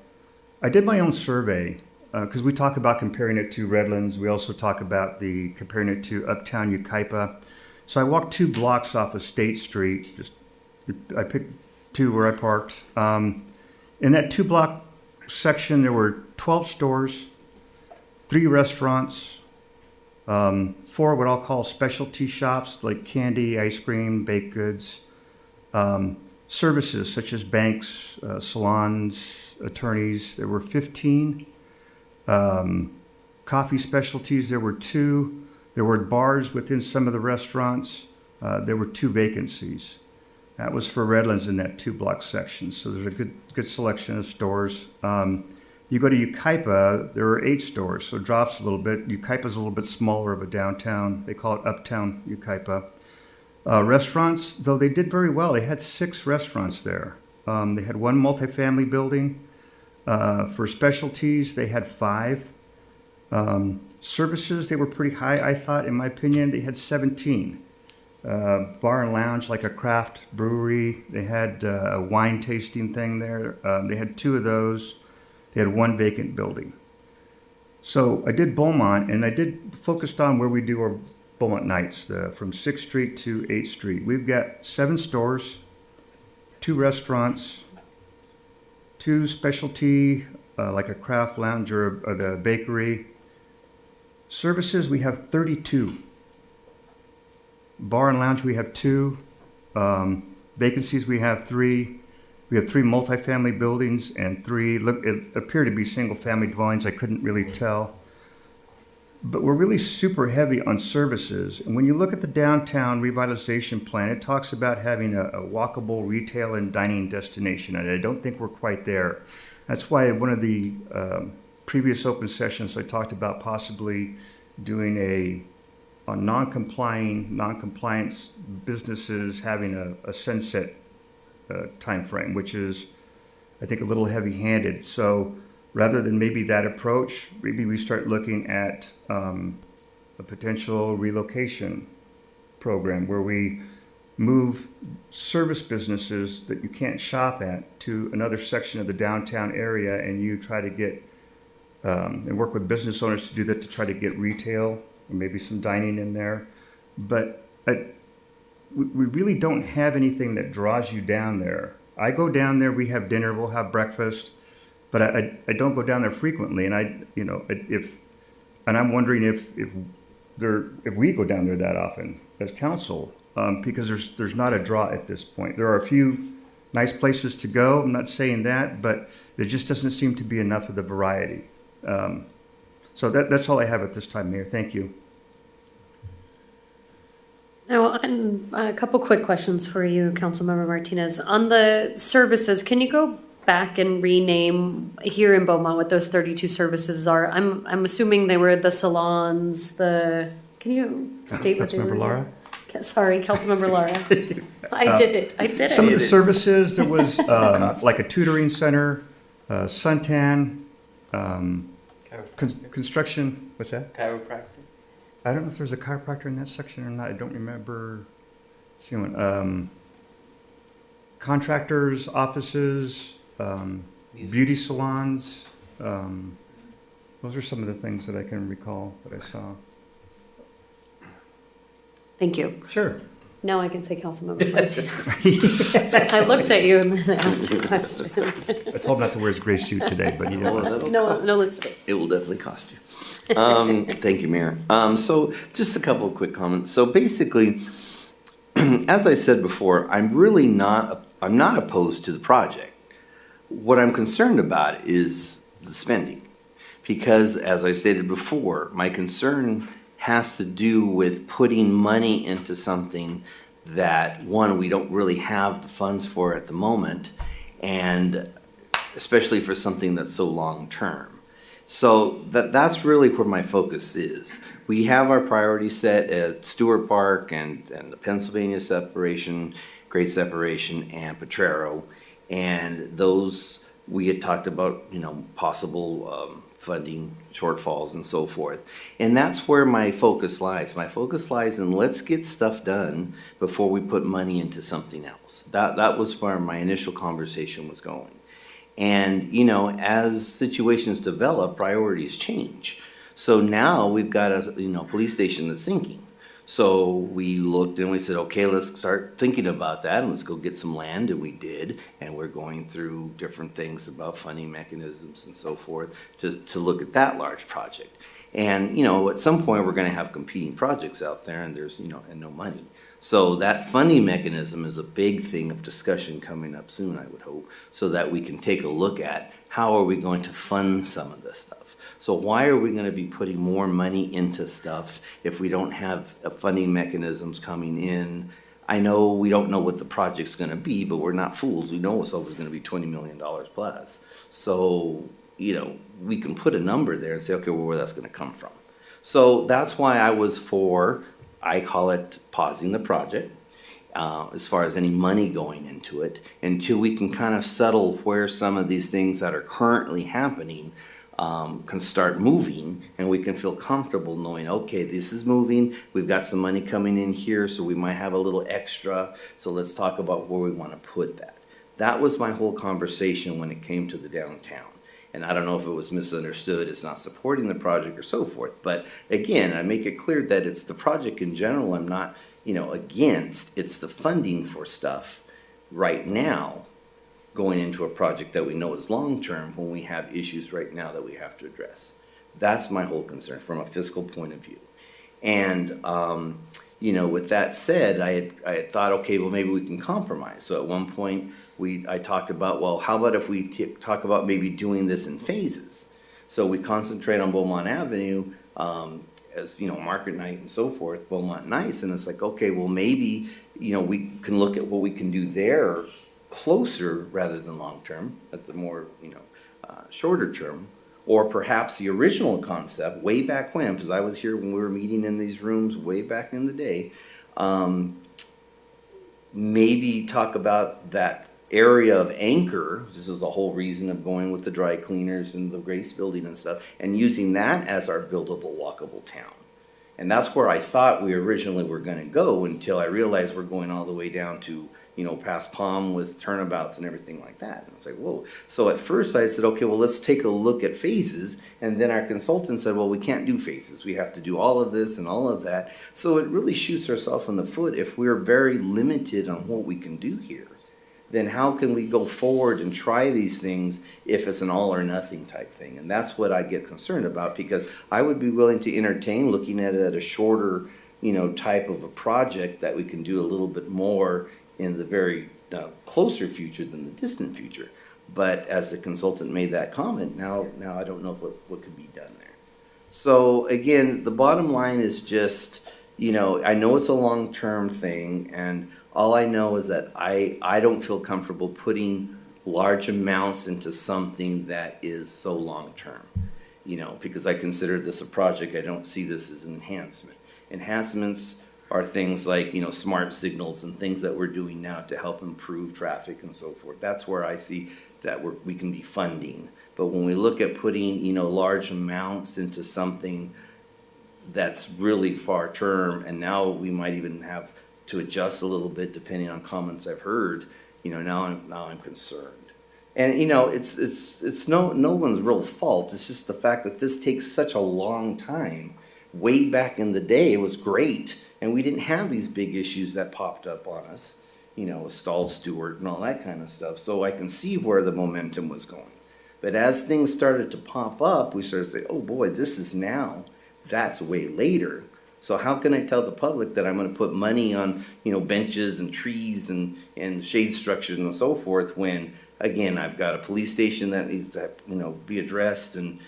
I did my own survey because we talk about comparing it to Redlands. We also talk about comparing it to Uptown Yucaipa. So I walked 2 blocks off of State Street. I picked 2 where I parked. In that 2-block section, there were 12 stores, 3 restaurants, 4 what I'll call specialty shops like candy, ice cream, baked goods, services such as banks, salons, attorneys. There were 15. Coffee specialties, there were 2. There were bars within some of the restaurants. There were 2 vacancies. That was for Redlands in that 2-block section. So there's a good selection of stores. You go to Yucaipa, there are 8 stores, so it drops a little bit. Yucaipa's a little bit smaller of a downtown. They call it Uptown Yucaipa. Restaurants, though they did very well. They had 6 restaurants there. They had 1 multifamily building. For specialties, they had 5. Services, they were pretty high, I thought, in my opinion. They had 17. Bar and lounge, like a craft brewery. They had a wine tasting thing there. They had 2 of those. They had 1 vacant building. So I did Beaumont, and I did focused on where we do our Beaumont nights, from 6th Street to 8th Street. We've got 7 stores, 2 restaurants, 2 specialty, like a craft lounge or the bakery. Services, we have 32. Bar and lounge, we have 2. Vacancies, we have 3. We have 3 multifamily buildings and 3, it appeared to be single-family dwellings. I couldn't really tell. But we're really super heavy on services. And when you look at the downtown revitalization plan, it talks about having a walkable retail and dining destination. And I don't think we're quite there. That's why one of the previous open sessions I talked about possibly doing on non-compliance businesses having a sunset time frame, which is, I think, a little heavy-handed. So rather than maybe that approach, maybe we start looking at a potential relocation program where we move service businesses that you can't shop at to another section of the downtown area, and you try to get and work with business owners to do that, to try to get retail and maybe some dining in there. But we really don't have anything that draws you down there. I go down there, we have dinner, we'll have breakfast, but I don't go down there frequently. And I'm wondering if if we go down there that often as council, because there's not a draw at this point. There are a few nice places to go. I'm not saying that, but there just doesn't seem to be enough of the variety. So that's all I have at this time, Mayor. Thank you. Now, a couple quick questions for you, Councilmember Martinez. On the services, can you go back and rename here in Beaumont what those 32 services are? I'm assuming they were the salons, can you state what they were? Councilmember Lara? Sorry, Councilmember Lara. I did it. Some of the services, there was like a tutoring center, suntan, construction, what's that? Chiropractor. I don't know if there's a chiropractor in that section or not. I don't remember seeing one. Contractors, offices, beauty salons. Those are some of the things that I can recall that I saw. Thank you. Sure. Now I can say Councilmember Martinez. I looked at you and then asked a question. I told him not to wear his gray suit today, but he didn't listen. No, listen. It will definitely cost you. Thank you, Mayor. So just a couple of quick comments. So basically, as I said before, I'm not opposed to the project. What I'm concerned about is the spending. Because as I stated before, my concern has to do with putting money into something that, one, we don't really have the funds for at the moment, and especially for something that's so long-term. So that's really where my focus is. We have our priorities set at Stewart Park and the Pennsylvania separation, Great Separation, and Potrero. And those, we had talked about, possible funding shortfalls and so forth. And that's where my focus lies. My focus lies in let's get stuff done before we put money into something else. That was where my initial conversation was going. And, as situations develop, priorities change. So now we've got a, police station that's sinking. So we looked and we said, okay, let's start thinking about that and let's go get some land, and we did. And we're going through different things about funding mechanisms and so forth to look at that large project. And, at some point we're gonna have competing projects out there, and there's, and no money. So that funding mechanism is a big thing of discussion coming up soon, I would hope, so that we can take a look at how are we going to fund some of this stuff. So why are we going to be putting more money into stuff if we don't have funding mechanisms coming in? I know we don't know what the project's going to be, but we're not fools. We know it's always going to be $20 million plus. So, we can put a number there and say, okay, well, where that's going to come from. So that's why I was for, I call it pausing the project, as far as any money going into it, until we can kind of settle where some of these things that are currently happening can start moving, and we can feel comfortable knowing, okay, this is moving, we've got some money coming in here, so we might have a little extra, so let's talk about where we want to put that. That was my whole conversation when it came to the downtown. And I don't know if it was misunderstood as not supporting the project or so forth. But again, I make it clear that it's the project in general I'm not, against. It's the funding for stuff right now going into a project that we know is long-term when we have issues right now that we have to address. That's my whole concern from a fiscal point of view. And, with that said, I had thought, okay, well, maybe we can compromise. So at one point, I talked about, well, how about if we talk about maybe doing this in phases? So we concentrate on Beaumont Avenue, as, market night and so forth, Beaumont Nights, and it's like, okay, well, maybe, we can look at what we can do there closer rather than long-term, at the more, shorter term. Or perhaps the original concept, way back when, because I was here when we were meeting in these rooms way back in the day, maybe talk about that area of anchor. This is the whole reason of going with the dry cleaners and the Grace building and stuff, and using that as our buildable, walkable town. And that's where I thought we originally were going to go, until I realized we're going all the way down to, past Palm with turnabouts and everything like that. And it's like, whoa. So at first I said, okay, well, let's take a look at phases. And then our consultant said, well, we can't do phases. We have to do all of this and all of that. So it really shoots ourselves in the foot if we're very limited on what we can do here. then how can we go forward and try these things if it's an all or nothing type thing? And that's what I get concerned about, because I would be willing to entertain looking at it at a shorter, type of a project that we can do a little bit more in the very closer future than the distant future. But as the consultant made that comment, now I don't know what could be done there. So again, the bottom line is just, I know it's a long-term thing, and all I know is that I don't feel comfortable putting large amounts into something that is so long-term, because I consider this a project. I don't see this as an enhancement. Enhancements are things like, smart signals and things that we're doing now to help improve traffic and so forth. That's where I see that we can be funding. But when we look at putting, large amounts into something that's really far term, and now we might even have to adjust a little bit depending on comments I've heard, now I'm concerned. And it's no one's real fault. It's just the fact that this takes such a long time. Way back in the day, it was great, and we didn't have these big issues that popped up on us, with stalled Stewart and all that kind of stuff. So I can see where the momentum was going. But as things started to pop up, we started to say, oh boy, this is now, that's way later. So how can I tell the public that I'm going to put money on, benches and trees and shade structures and so forth when, again, I've got a police station that needs to, be addressed and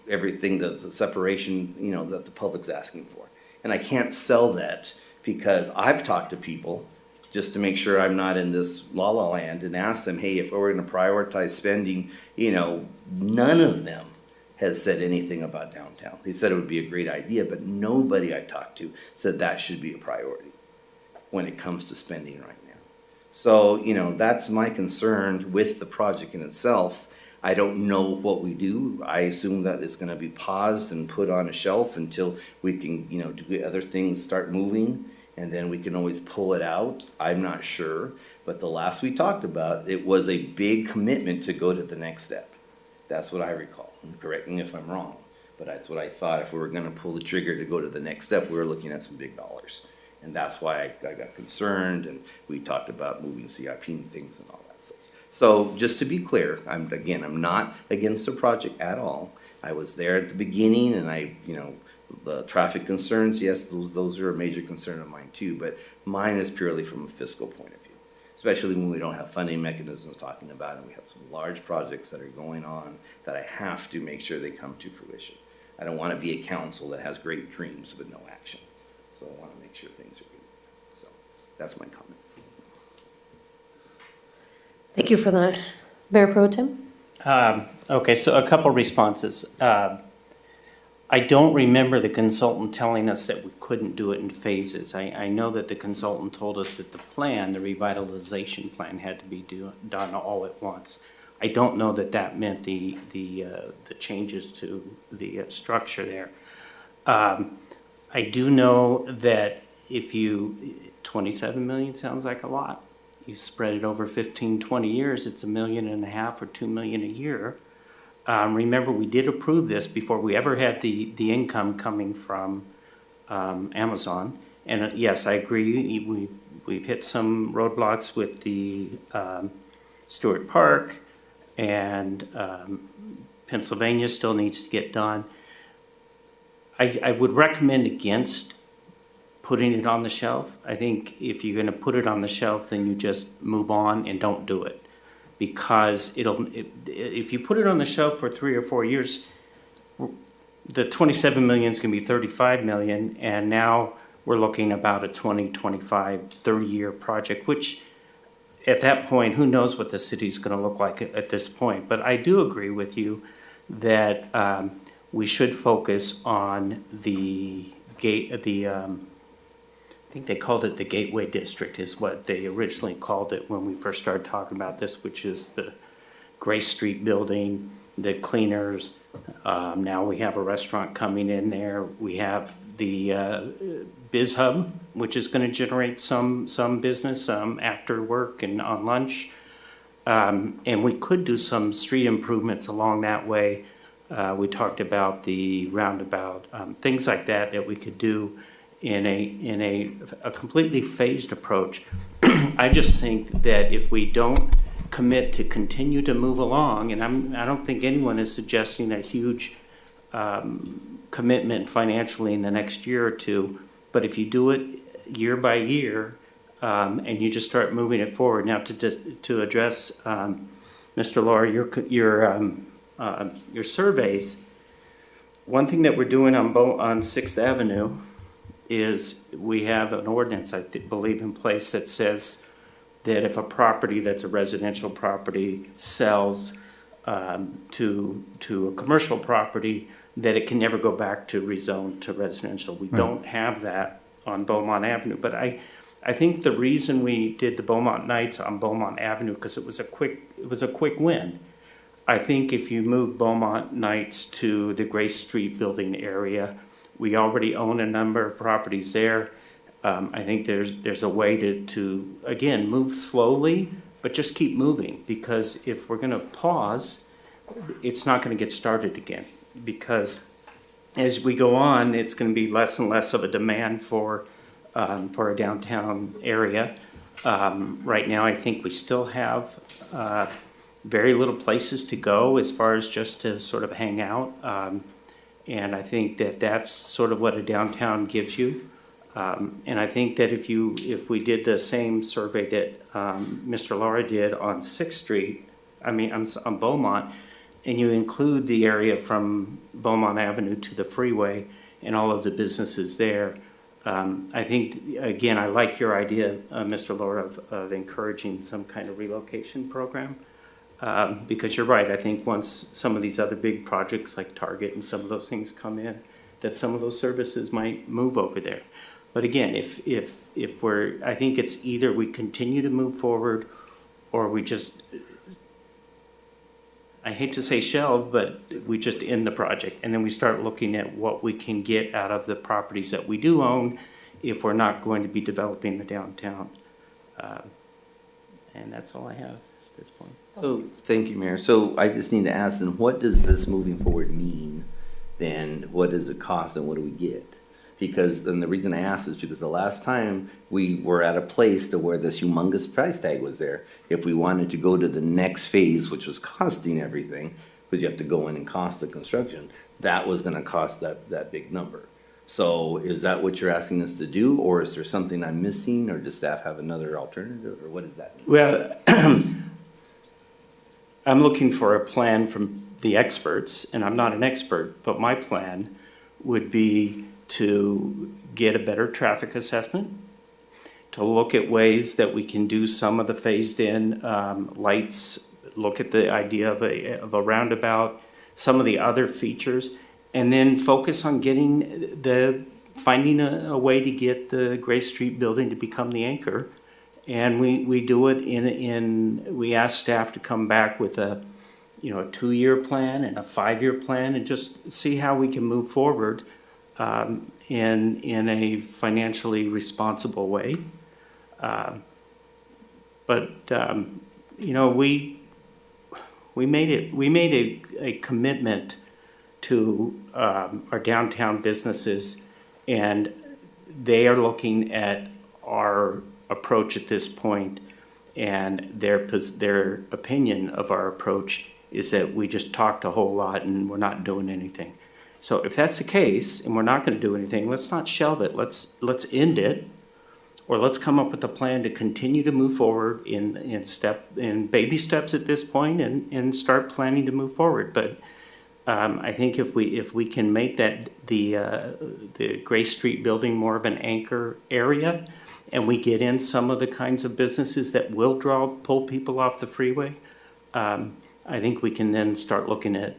everything, the separation, that the public's asking for. And I can't sell that because I've talked to people just to make sure I'm not in this la-la land and ask them, hey, if we're going to prioritize spending, none of them has said anything about downtown. They said it would be a great idea, but nobody I talked to said that should be a priority when it comes to spending right now. So, that's my concern with the project in itself. I don't know what we do. I assume that it's going to be paused and put on a shelf until we can, do other things start moving, and then we can always pull it out. I'm not sure. But the last we talked about, it was a big commitment to go to the next step. That's what I recall. And correct me if I'm wrong. But that's what I thought. If we were going to pull the trigger to go to the next step, we were looking at some big dollars. And that's why I got concerned, and we talked about moving CIP and things and all that stuff. So just to be clear, I'm not against the project at all. I was there at the beginning, and the traffic concerns, yes, those are a major concern of mine too, but mine is purely from a fiscal point of view, especially when we don't have funding mechanisms talking about it. We have some large projects that are going on that I have to make sure they come to fruition. I don't want to be a council that has great dreams but no action. So I want to make sure things are good. So that's my comment. Thank you for that. Mayor Pro Tem? Okay, so a couple responses. I don't remember the consultant telling us that we couldn't do it in phases. I know that the consultant told us that the revitalization plan had to be done all at once. I don't know that that meant the changes to the structure there. I do know that if 27 million sounds like a lot. You spread it over 15, 20 years, it's $1.5 million or $2 million a year. Remember, we did approve this before we ever had the income coming from Amazon. And yes, I agree, we've hit some roadblocks with the Stewart Park, and Pennsylvania still needs to get done. I would recommend against putting it on the shelf. I think if you're going to put it on the shelf, then you just move on and don't do it. Because if you put it on the shelf for 3 or 4 years, the 27 million is going to be 35 million, and now we're looking about a 20, 25, 30-year project, which at that point, who knows what the city's going to look like at this point. But I do agree with you that we should focus on the I think they called it the Gateway District is what they originally called it when we first started talking about this, which is the Grace Street building, the cleaners. Now we have a restaurant coming in there. We have the Biz Hub, which is going to generate some business after work and on lunch. And we could do some street improvements along that way. We talked about the roundabout, things like that we could do in a completely phased approach. I just think that if we don't commit to continue to move along, and I don't think anyone is suggesting a huge commitment financially in the next year or two, but if you do it year by year, and you just start moving it forward. Now, to address Mr. Laura, your surveys, one thing that we're doing on 6th Avenue is we have an ordinance, I believe, in place that says that if a property that's a residential property sells to a commercial property, that it can never go back to rezone to residential. We don't have that on Beaumont Avenue, but I think the reason we did the Beaumont Nights on Beaumont Avenue, because it was a quick win. I think if you move Beaumont Nights to the Grace Street building area, we already own a number of properties there. I think there's a way to again, move slowly, but just keep moving, because if we're gonna pause, it's not gonna get started again, because as we go on, it's gonna be less and less of a demand for a downtown area. Right now, I think we still have very little places to go as far as just to sort of hang out. And I think that that's sort of what a downtown gives you. And I think that if we did the same survey that Mr. Laura did on 6th Street, on Beaumont, and you include the area from Beaumont Avenue to the freeway and all of the businesses there, I think, again, I like your idea, Mr. Laura, of encouraging some kind of relocation program. Because you're right, I think once some of these other big projects like Target and some of those things come in, that some of those services might move over there. But again, if I think it's either we continue to move forward or we just, I hate to say shelve, but we just end the project. And then we start looking at what we can get out of the properties that we do own if we're not going to be developing the downtown. And that's all I have at this point. So, thank you, Mayor. So I just need to ask then, what does this moving forward mean? Then what does it cost and what do we get? Because, and the reason I ask is because the last time we were at a place to where this humongous price tag was there, if we wanted to go to the next phase, which was costing everything, because you have to go in and cost the construction, that was gonna cost that big number. So is that what you're asking us to do, or is there something I'm missing, or does staff have another alternative, or what does that mean? Well, I'm looking for a plan from the experts, and I'm not an expert, but my plan would be to get a better traffic assessment, to look at ways that we can do some of the phased-in lights, look at the idea of a roundabout, some of the other features, and then focus on finding a way to get the Grace Street building to become the anchor. And we do it we ask staff to come back with a 2-year plan and a 5-year plan and just see how we can move forward in a financially responsible way. We made a commitment to our downtown businesses, and they are looking at our approach at this point, and their opinion of our approach is that we just talked a whole lot and we're not doing anything. So if that's the case and we're not going to do anything, let's not shelve it. Let's end it, or let's come up with a plan to continue to move forward in baby steps at this point, and start planning to move forward. But I think if we can make that the Grace Street building more of an anchor area, and we get in some of the kinds of businesses that will pull people off the freeway, I think we can then start looking at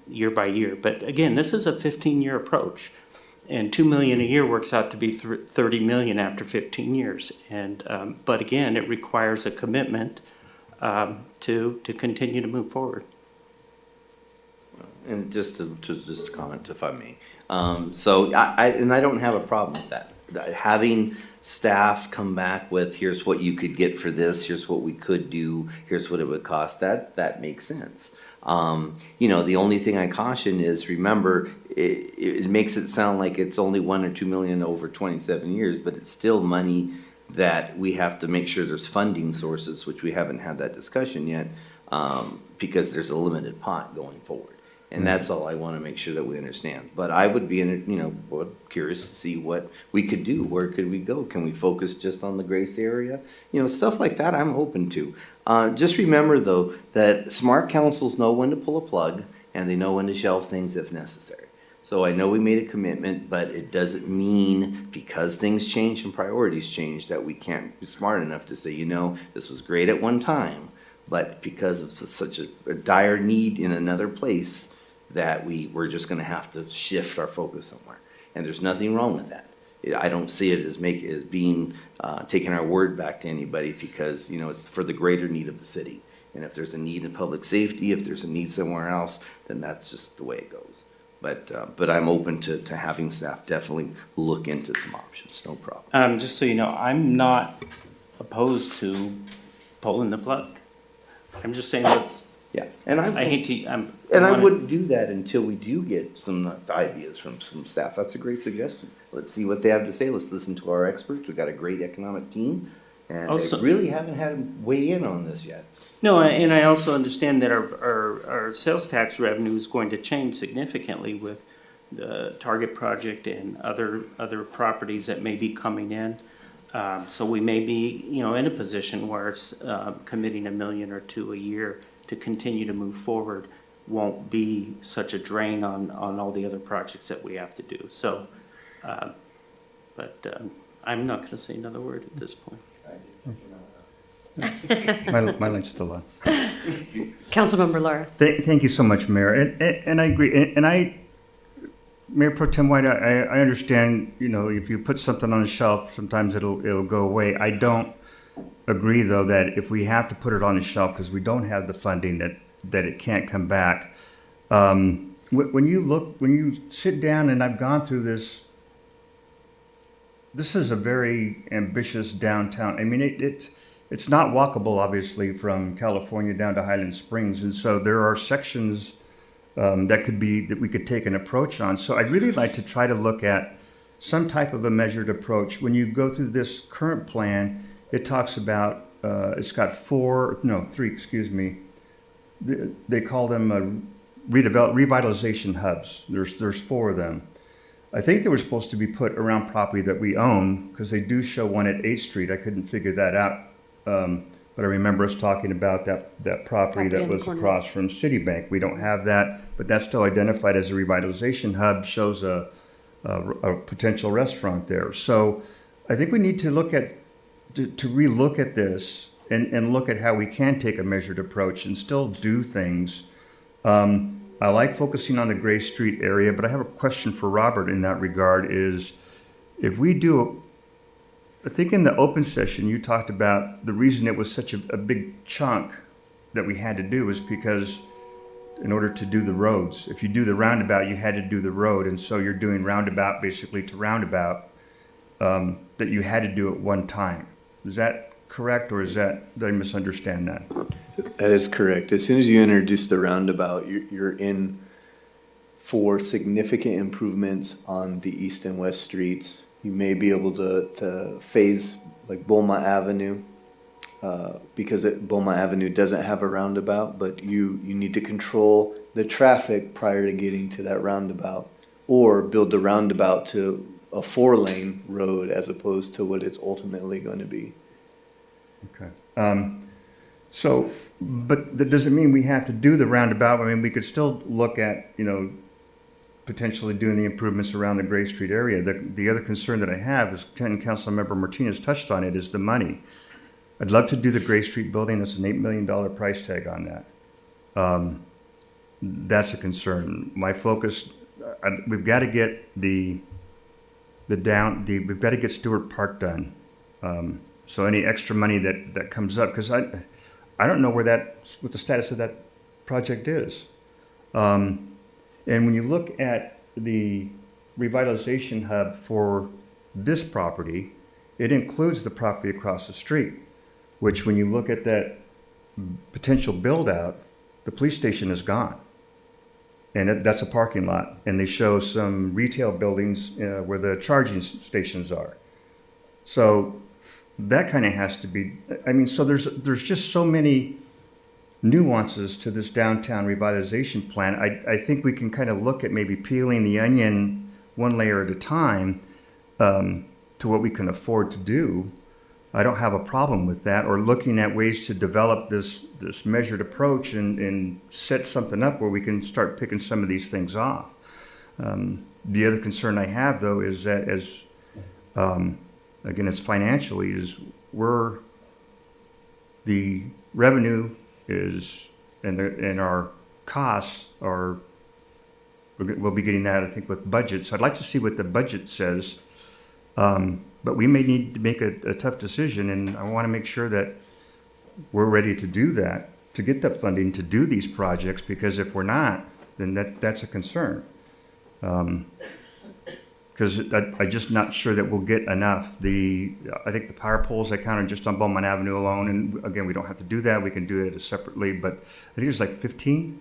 year by year. But again, this is a 15-year approach, and $2 million a year works out to be $30 million after 15 years. And but again, it requires a commitment to continue to move forward. And just to comment, if I may. So I don't have a problem with that. Having staff come back with, here's what you could get for this, here's what we could do, here's what it would cost, that makes sense. The only thing I caution is, remember, it makes it sound like it's only $1 or $2 million over 27 years, but it's still money that we have to make sure there's funding sources, which we haven't had that discussion yet, because there's a limited pot going forward. And that's all I want to make sure that we understand. But I would be, curious to see what we could do. Where could we go? Can we focus just on the Grace area? Stuff like that I'm open to. Just remember, though, that smart councils know when to pull a plug, and they know when to shelve things if necessary. So I know we made a commitment, but it doesn't mean because things change and priorities change that we can't be smart enough to say, this was great at one time, but because of such a dire need in another place, that we're just going to have to shift our focus somewhere. And there's nothing wrong with that. I don't see it as being taking our word back to anybody, because it's for the greater need of the city. And if there's a need in public safety, if there's a need somewhere else, then that's just the way it goes. But I'm open to having staff definitely look into some options. No problem. Just so you know, I'm not opposed to pulling the plug. I'm just saying let's. Yeah, and I hate to. I wouldn't do that until we do get some ideas from some staff. That's a great suggestion. Let's see what they have to say. Let's listen to our experts. We've got a great economic team, and I really haven't had them weigh in on this yet. No, and I also understand that our sales tax revenue is going to change significantly with the Target project and other properties that may be coming in. So we may be, in a position where committing $1 million or $2 million a year to continue to move forward won't be such a drain on all the other projects that we have to do. So, I'm not going to say another word at this point. My line's still on. Councilmember Lara. Thank you so much, Mayor. And I agree. Mayor Pro Tem White, I understand, if you put something on the shelf, sometimes it'll go away. I don't agree, though, that if we have to put it on the shelf because we don't have the funding, that it can't come back. When you sit down, and I've gone through this is a very ambitious downtown. I mean, it's not walkable, obviously, from California down to Highland Springs. And so there are sections that we could take an approach on. So I'd really like to try to look at some type of a measured approach. When you go through this current plan, it talks about, it's got three, excuse me. They call them revitalization hubs. There's 4 of them. I think they were supposed to be put around property that we own, because they do show one at 8th Street. I couldn't figure that out. But I remember us talking about that property that was across from Citibank. We don't have that, but that's still identified as a revitalization hub, shows a potential restaurant there. So I think we need to relook at this and look at how we can take a measured approach and still do things. I like focusing on the Gray Street area, but I have a question for Robert in that regard is, if we do, I think in the open session, you talked about the reason it was such a big chunk that we had to do was because in order to do the roads, if you do the roundabout, you had to do the road. And so you're doing roundabout basically to roundabout, that you had to do at one time. Is that correct, or did I misunderstand that? That is correct. As soon as you introduce the roundabout, you're in for significant improvements on the east and west streets. You may be able to phase like Beaumont Avenue, because Beaumont Avenue doesn't have a roundabout, but you need to control the traffic prior to getting to that roundabout, or build the roundabout to a 4-lane road as opposed to what it's ultimately going to be. Okay. But that doesn't mean we have to do the roundabout. I mean, we could still look at, potentially doing the improvements around the Gray Street area. The other concern that I have is, Councilmember Martinez touched on it, is the money. I'd love to do the Gray Street building. That's an $8 million price tag on that. That's a concern. My focus, we've got to get we've got to get Stewart Park done. So any extra money that comes up, because I don't know what the status of that project is. And when you look at the revitalization hub for this property, it includes the property across the street, which when you look at that potential build out, the police station is gone. And that's a parking lot. And they show some retail buildings where the charging stations are. So that kind of has to be, I mean, so there's just so many nuances to this downtown revitalization plan. I think we can kind of look at maybe peeling the onion one layer at a time to what we can afford to do. I don't have a problem with that, or looking at ways to develop this measured approach and set something up where we can start picking some of these things off. The other concern I have, though, is that again, as financially, is the revenue is, and our costs are, we'll be getting that, I think, with budget. So I'd like to see what the budget says. But we may need to make a tough decision, and I want to make sure that we're ready to do that, to get that funding to do these projects, because if we're not, then that's a concern. Because I'm just not sure that we'll get enough. I think the power poles I counted just on Beaumont Avenue alone, and again, we don't have to do that. We can do it separately, but I think it's like 15,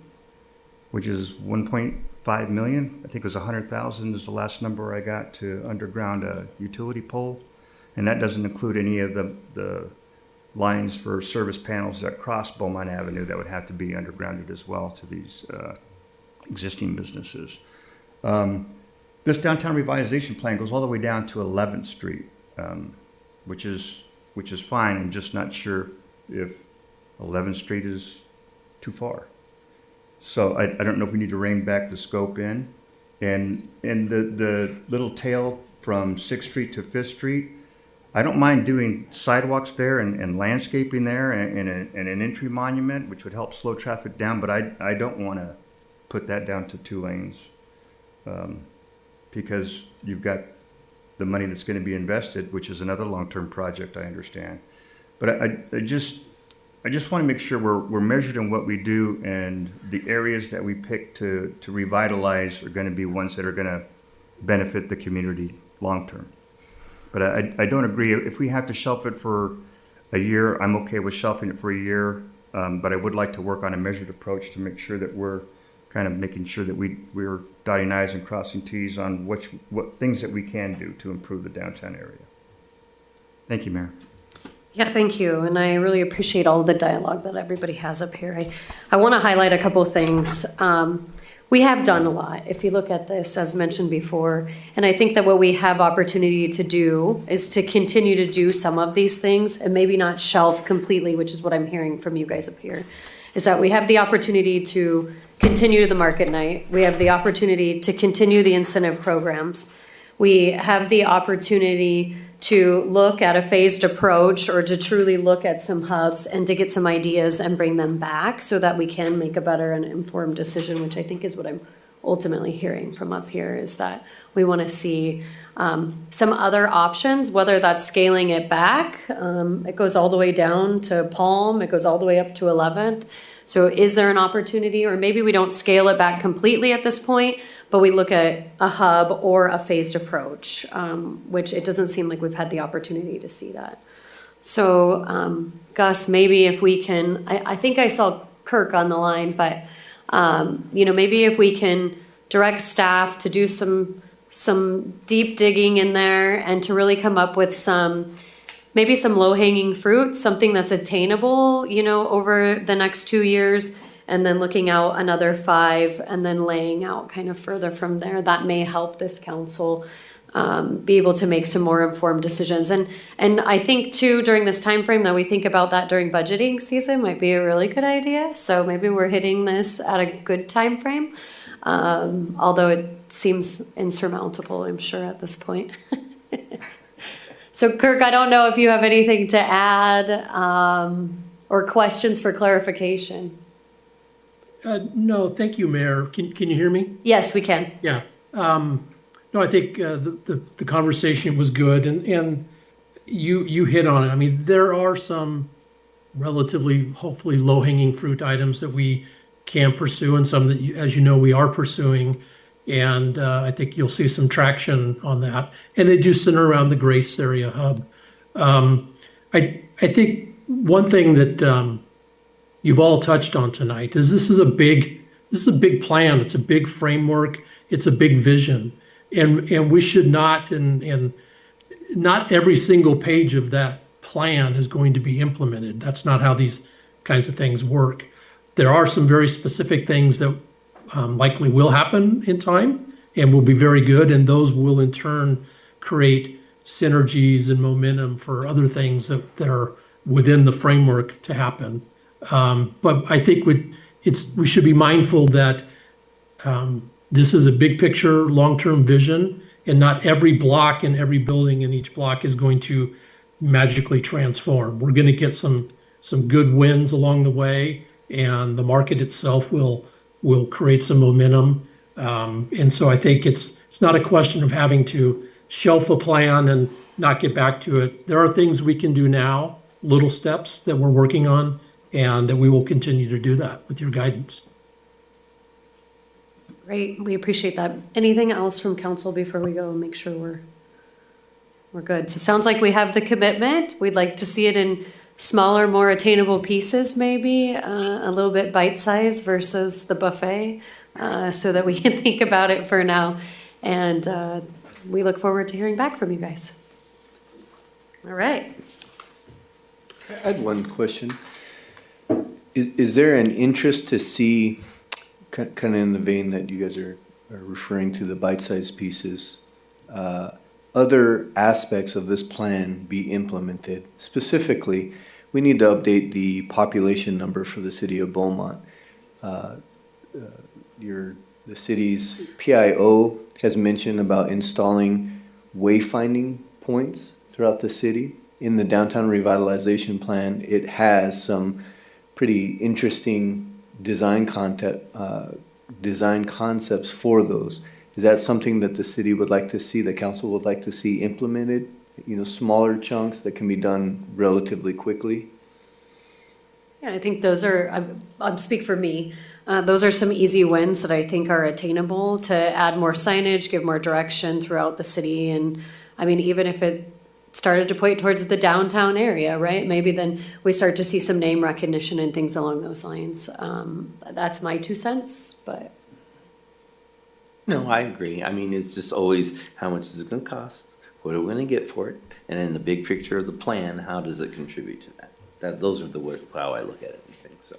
which is 1.5 million. I think it was 100,000 is the last number I got to underground a utility pole. And that doesn't include any of the lines for service panels that cross Beaumont Avenue that would have to be undergrounded as well to these existing businesses. This downtown revitalization plan goes all the way down to 11th Street, which is fine. I'm just not sure if 11th Street is too far. So I don't know if we need to rein back the scope in. And the little tail from 6th Street to 5th Street, I don't mind doing sidewalks there and landscaping there and an entry monument, which would help slow traffic down, but I don't want to put that down to 2 lanes. Because you've got the money that's going to be invested, which is another long-term project, I understand. But I just want to make sure we're measured in what we do, and the areas that we pick to revitalize are going to be ones that are going to benefit the community long-term. But I don't agree. If we have to shelf it for a year, I'm okay with shelving it for a year. But I would like to work on a measured approach to make sure that we're kind of making sure that we're dotting I's and crossing T's on what things that we can do to improve the downtown area. Thank you, Mayor. Yeah, thank you. And I really appreciate all of the dialogue that everybody has up here. I want to highlight a couple of things. We have done a lot, if you look at this, as mentioned before. And I think that what we have opportunity to do is to continue to do some of these things and maybe not shelf completely, which is what I'm hearing from you guys up here, is that we have the opportunity to continue the market night. We have the opportunity to continue the incentive programs. We have the opportunity to look at a phased approach, or to truly look at some hubs and to get some ideas and bring them back so that we can make a better and informed decision, which I think is what I'm ultimately hearing from up here, is that we want to see some other options, whether that's scaling it back. It goes all the way down to Palm. It goes all the way up to 11th. So is there an opportunity, or maybe we don't scale it back completely at this point, but we look at a hub or a phased approach, which it doesn't seem like we've had the opportunity to see that. So Gus, maybe if we can, I think I saw Kirk on the line, but maybe if we can direct staff to do some deep digging in there and to really come up with maybe some low-hanging fruit, something that's attainable, over the next 2 years, and then looking out another 5 and then laying out kind of further from there. That may help this council be able to make some more informed decisions. And I think too, during this time frame, that we think about that during budgeting season might be a really good idea. So maybe we're hitting this at a good time frame, although it seems insurmountable, I'm sure, at this point. So Kirk, I don't know if you have anything to add or questions for clarification. No, thank you, Mayor. Can you hear me? Yes, we can. Yeah. No, I think the conversation was good, and you hit on it. I mean, there are some relatively, hopefully, low-hanging fruit items that we can pursue, and some that, as you know, we are pursuing. And I think you'll see some traction on that. And they do center around the Grace Area Hub. I think one thing that you've all touched on tonight is this is a big plan. It's a big framework. It's a big vision. And we should not, and not every single page of that plan is going to be implemented. That's not how these kinds of things work. There are some very specific things that likely will happen in time and will be very good, and those will in turn create synergies and momentum for other things that are within the framework to happen. But I think we should be mindful that this is a big picture, long-term vision, and not every block and every building in each block is going to magically transform. We're going to get some good wins along the way, and the market itself will create some momentum. And so I think it's not a question of having to shelf a plan and not get back to it. There are things we can do now, little steps that we're working on, and that we will continue to do that with your guidance. Great, we appreciate that. Anything else from council before we go and make sure we're good? So sounds like we have the commitment. We'd like to see it in smaller, more attainable pieces, maybe a little bit bite-sized versus the buffet, so that we can think about it for now. And we look forward to hearing back from you guys. All right. I had one question. Is there an interest to see, kind of in the vein that you guys are referring to, the bite-sized pieces, other aspects of this plan be implemented? Specifically, we need to update the population number for the city of Beaumont. The city's PIO has mentioned about installing wayfinding points throughout the city. In the downtown revitalization plan, it has some pretty interesting design concepts for those. Is that something that the city would like to see, the council would like to see implemented? You know, smaller chunks that can be done relatively quickly? Yeah, I think those are, I'll speak for me, those are some easy wins that I think are attainable to add more signage, give more direction throughout the city. And I mean, even if it started to point towards the downtown area, right? Maybe then we start to see some name recognition and things along those lines. That's my 2 cents, but. No, I agree. I mean, it's just always, how much is it going to cost? What are we going to get for it? And in the big picture of the plan, how does it contribute to that? Those are how I look at it and think so.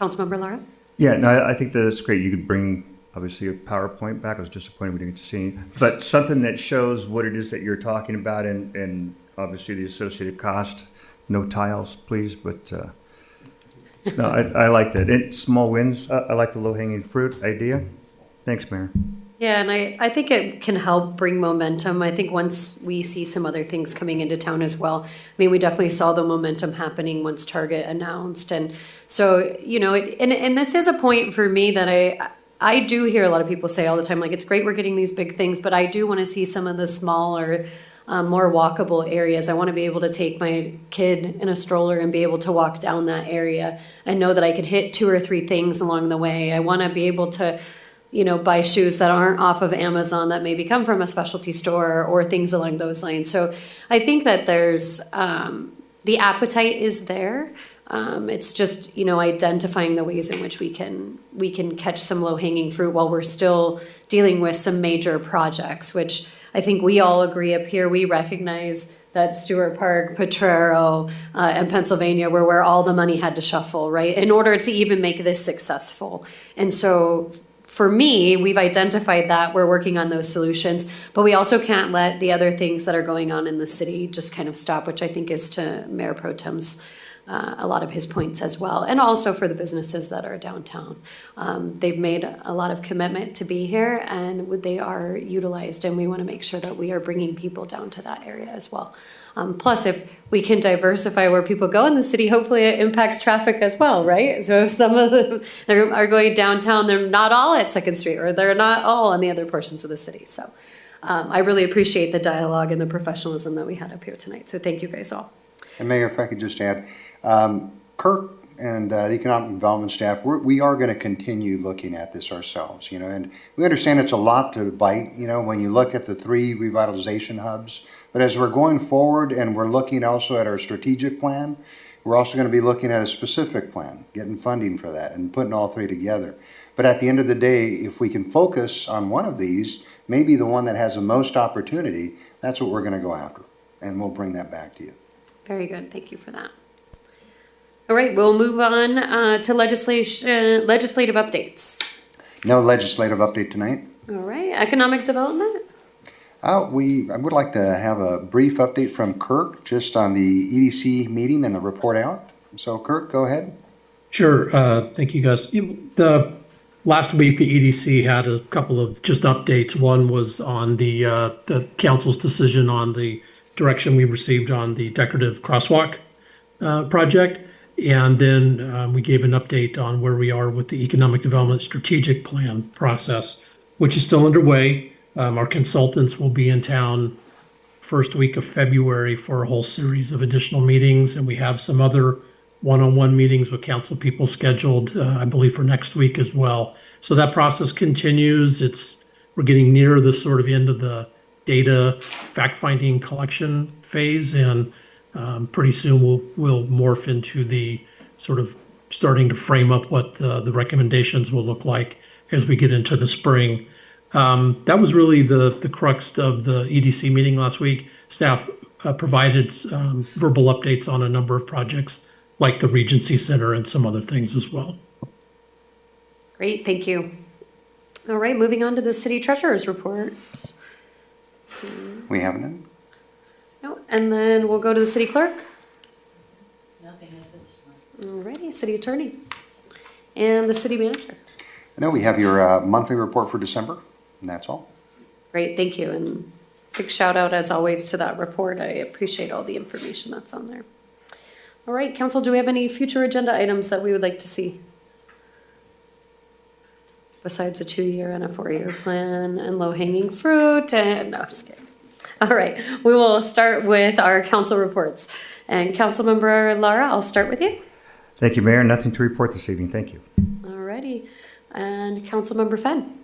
Councilmember Lara? Yeah, no, I think that's great. You could bring, obviously, a PowerPoint back. I was disappointed we didn't get to see any. But something that shows what it is that you're talking about and obviously the associated cost. No tiles, please, but no, I like that. Small wins. I like the low-hanging fruit idea. Thanks, Mayor. Yeah, and I think it can help bring momentum. I think once we see some other things coming into town as well. I mean, we definitely saw the momentum happening once Target announced. And so, you know, and this is a point for me that I do hear a lot of people say all the time, like, it's great we're getting these big things, but I do want to see some of the smaller, more walkable areas. I want to be able to take my kid in a stroller and be able to walk down that area and know that I can hit 2 or 3 things along the way. I want to be able to, you know, buy shoes that aren't off of Amazon that maybe come from a specialty store or things along those lines. So I think that there's, the appetite is there. It's just, you know, identifying the ways in which we can catch some low-hanging fruit while we're still dealing with some major projects, which I think we all agree up here. We recognize that Stewart Park, Potrero, and Pennsylvania were where all the money had to shuffle, right, in order to even make this successful. And so for me, we've identified that we're working on those solutions, but we also can't let the other things that are going on in the city just kind of stop, which I think is to Mayor Pro Tem's a lot of his points as well, and also for the businesses that are downtown. They've made a lot of commitment to be here, and they are utilized, and we want to make sure that we are bringing people down to that area as well. Plus, if we can diversify where people go in the city, hopefully it impacts traffic as well, right? So if some of them are going downtown, they're not all at 2nd Street, or they're not all in the other portions of the city. So I really appreciate the dialogue and the professionalism that we had up here tonight. So thank you guys all. And Mayor, if I could just add, Kirk and the economic development staff, we are going to continue looking at this ourselves, you know, and we understand it's a lot to bite, you know, when you look at the 3 revitalization hubs. But as we're going forward and we're looking also at our strategic plan, we're also going to be looking at a specific plan, getting funding for that and putting all 3 together. But at the end of the day, if we can focus on one of these, maybe the one that has the most opportunity, that's what we're going to go after. And we'll bring that back to you. Very good. Thank you for that. All right, we'll move on to legislative updates. No legislative update tonight. All right, economic development. I would like to have a brief update from Kirk just on the EDC meeting and the report out. So Kirk, go ahead. Sure. Thank you, guys. The last week, the EDC had a couple of just updates. One was on the council's decision on the direction we received on the decorative crosswalk project. And then we gave an update on where we are with the economic development strategic plan process, which is still underway. Our consultants will be in town first week of February for a whole series of additional meetings, and we have some other one-on-one meetings with council people scheduled, I believe, for next week as well. So that process continues. We're getting near the sort of end of the data fact-finding collection phase, and pretty soon we'll morph into the sort of starting to frame up what the recommendations will look like as we get into the spring. That was really the crux of the EDC meeting last week. Staff provided verbal updates on a number of projects like the Regency Center and some other things as well. Great, thank you. All right, moving on to the city treasurer's report. We have none. No, and then we'll go to the city clerk. Nothing. All righty, city attorney and the city manager. I know we have your monthly report for December, and that's all. Great, thank you. And big shout out as always to that report. I appreciate all the information that's on there. All right, council, do we have any future agenda items that we would like to see? Besides a 2-year and a 4-year plan and low hanging fruit and, no, I'm just kidding. All right, we will start with our council reports. And Councilmember Lara, I'll start with you. Thank you, Mayor. Nothing to report this evening. Thank you. All righty. And Councilmember Fenn.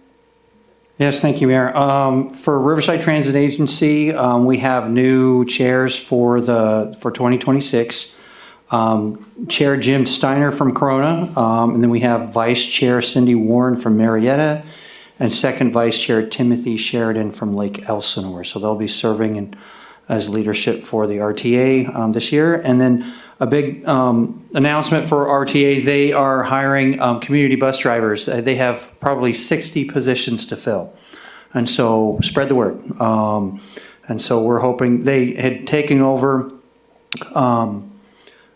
Yes, thank you, Mayor. For Riverside Transit Agency, we have new chairs for 2026. Chair Jim Steiner from Corona, and then we have Vice Chair Cindy Warren from Marietta, and second Vice Chair Timothy Sheridan from Lake Elsinore. So they'll be serving as leadership for the RTA this year. And then a big announcement for RTA, they are hiring community bus drivers. They have probably 60 positions to fill. And so spread the word. And so we're hoping they had taken over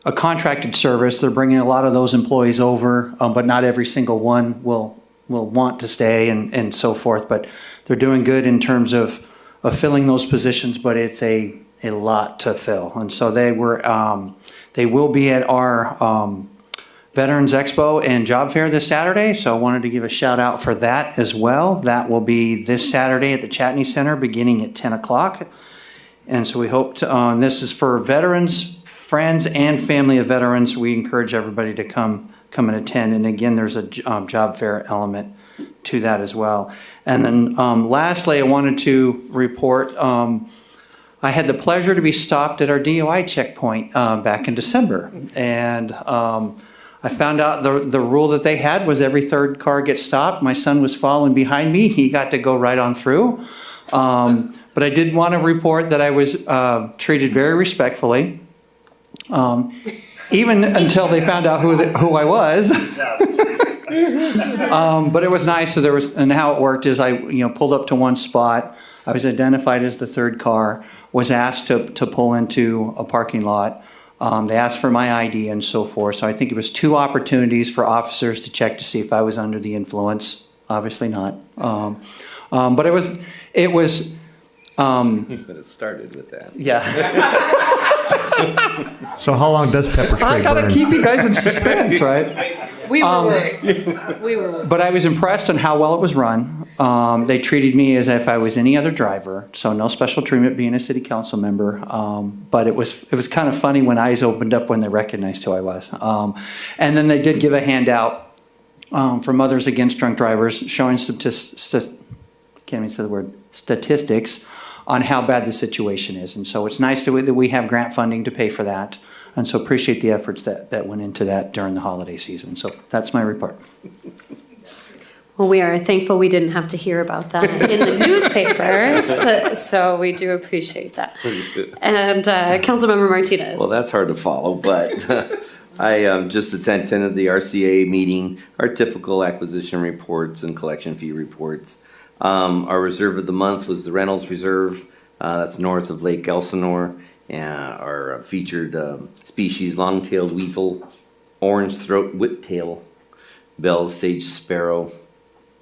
a contracted service. They're bringing a lot of those employees over, but not every single one will want to stay and so forth. But they're doing good in terms of filling those positions, but it's a lot to fill. And so they will be at our Veterans Expo and Job Fair this Saturday. So I wanted to give a shout out for that as well. That will be this Saturday at the Chatney Center beginning at 10 o'clock. And so we hope to, this is for veterans, friends, and family of veterans. We encourage everybody to come and attend. And again, there's a job fair element to that as well. And then lastly, I wanted to report, I had the pleasure to be stopped at our DUI checkpoint back in December. And I found out the rule that they had was every third car gets stopped. My son was following behind me. He got to go right on through. But I did want to report that I was treated very respectfully, even until they found out who I was. But it was nice. So and how it worked is I pulled up to one spot. I was identified as the third car, was asked to pull into a parking lot. They asked for my ID and so forth. So I think it was 2 opportunities for officers to check to see if I was under the influence. Obviously not. But it was. But it started with that. Yeah. So how long does pepper spray I gotta burn? keep you guys in suspense, right? We were worried. We were worried. But I was impressed on how well it was run. They treated me as if I was any other driver, so no special treatment being a city council member. But it was kind of funny when eyes opened up when they recognized who I was. And then they did give a handout for Mothers Against Drunk Drivers showing statistics on how bad the situation is. And so it's nice that we have grant funding to pay for that. And so appreciate the efforts that went into that during the holiday season. So that's my report. Well, we are thankful we didn't have to hear about that in the newspapers, so we do appreciate that. And Councilmember Martinez. Well, that's hard to follow, but I just attended the RCA meeting, our typical acquisition reports and collection fee reports. Our reserve of the month was the Reynolds Reserve, that's north of Lake Elsinore. Our featured species, long-tailed weasel, orange-throat whiptail, Bell's sage sparrow,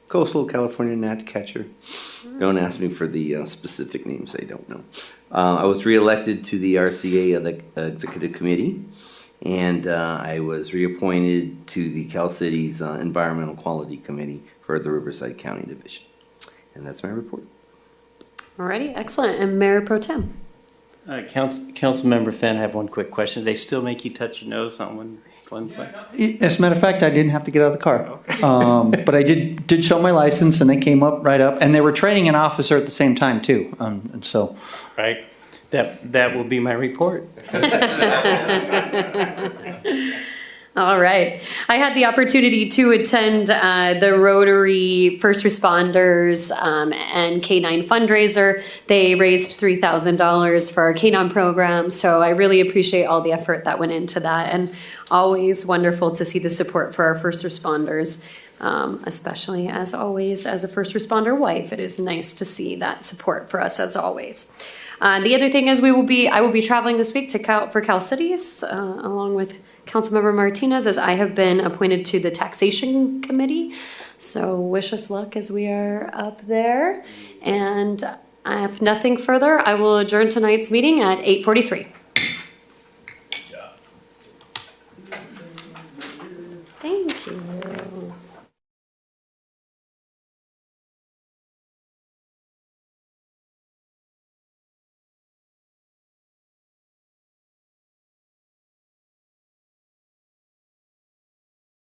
coastal California gnatcatcher. Don't ask me for the specific names, I don't know. I was reelected to the RCA the Executive Committee, and I was reappointed to the Cal Cities Environmental Quality Committee for the Riverside County Division. And that's my report. Alrighty, excellent. And Mayor Pro Tem. Councilmember Fenn, I have one quick question. They still make you touch your nose on one flag? As a matter of fact, I didn't have to get out of the car. But I did show my license, and they came up right up, and they were training an officer at the same time too. And so, Right. That will be my report. All right. I had the opportunity to attend the Rotary First Responders and K-9 fundraiser. They raised $3,000 for our K-9 program, so I really appreciate all the effort that went into that, and always wonderful to see the support for our first responders, especially as always as a first responder wife. It is nice to see that support for us as always. The other thing is I will be traveling this week for Cal Cities along with Councilmember Martinez, as I have been appointed to the Taxation Committee. So wish us luck as we are up there. And if nothing further, I will adjourn tonight's meeting at 8:43.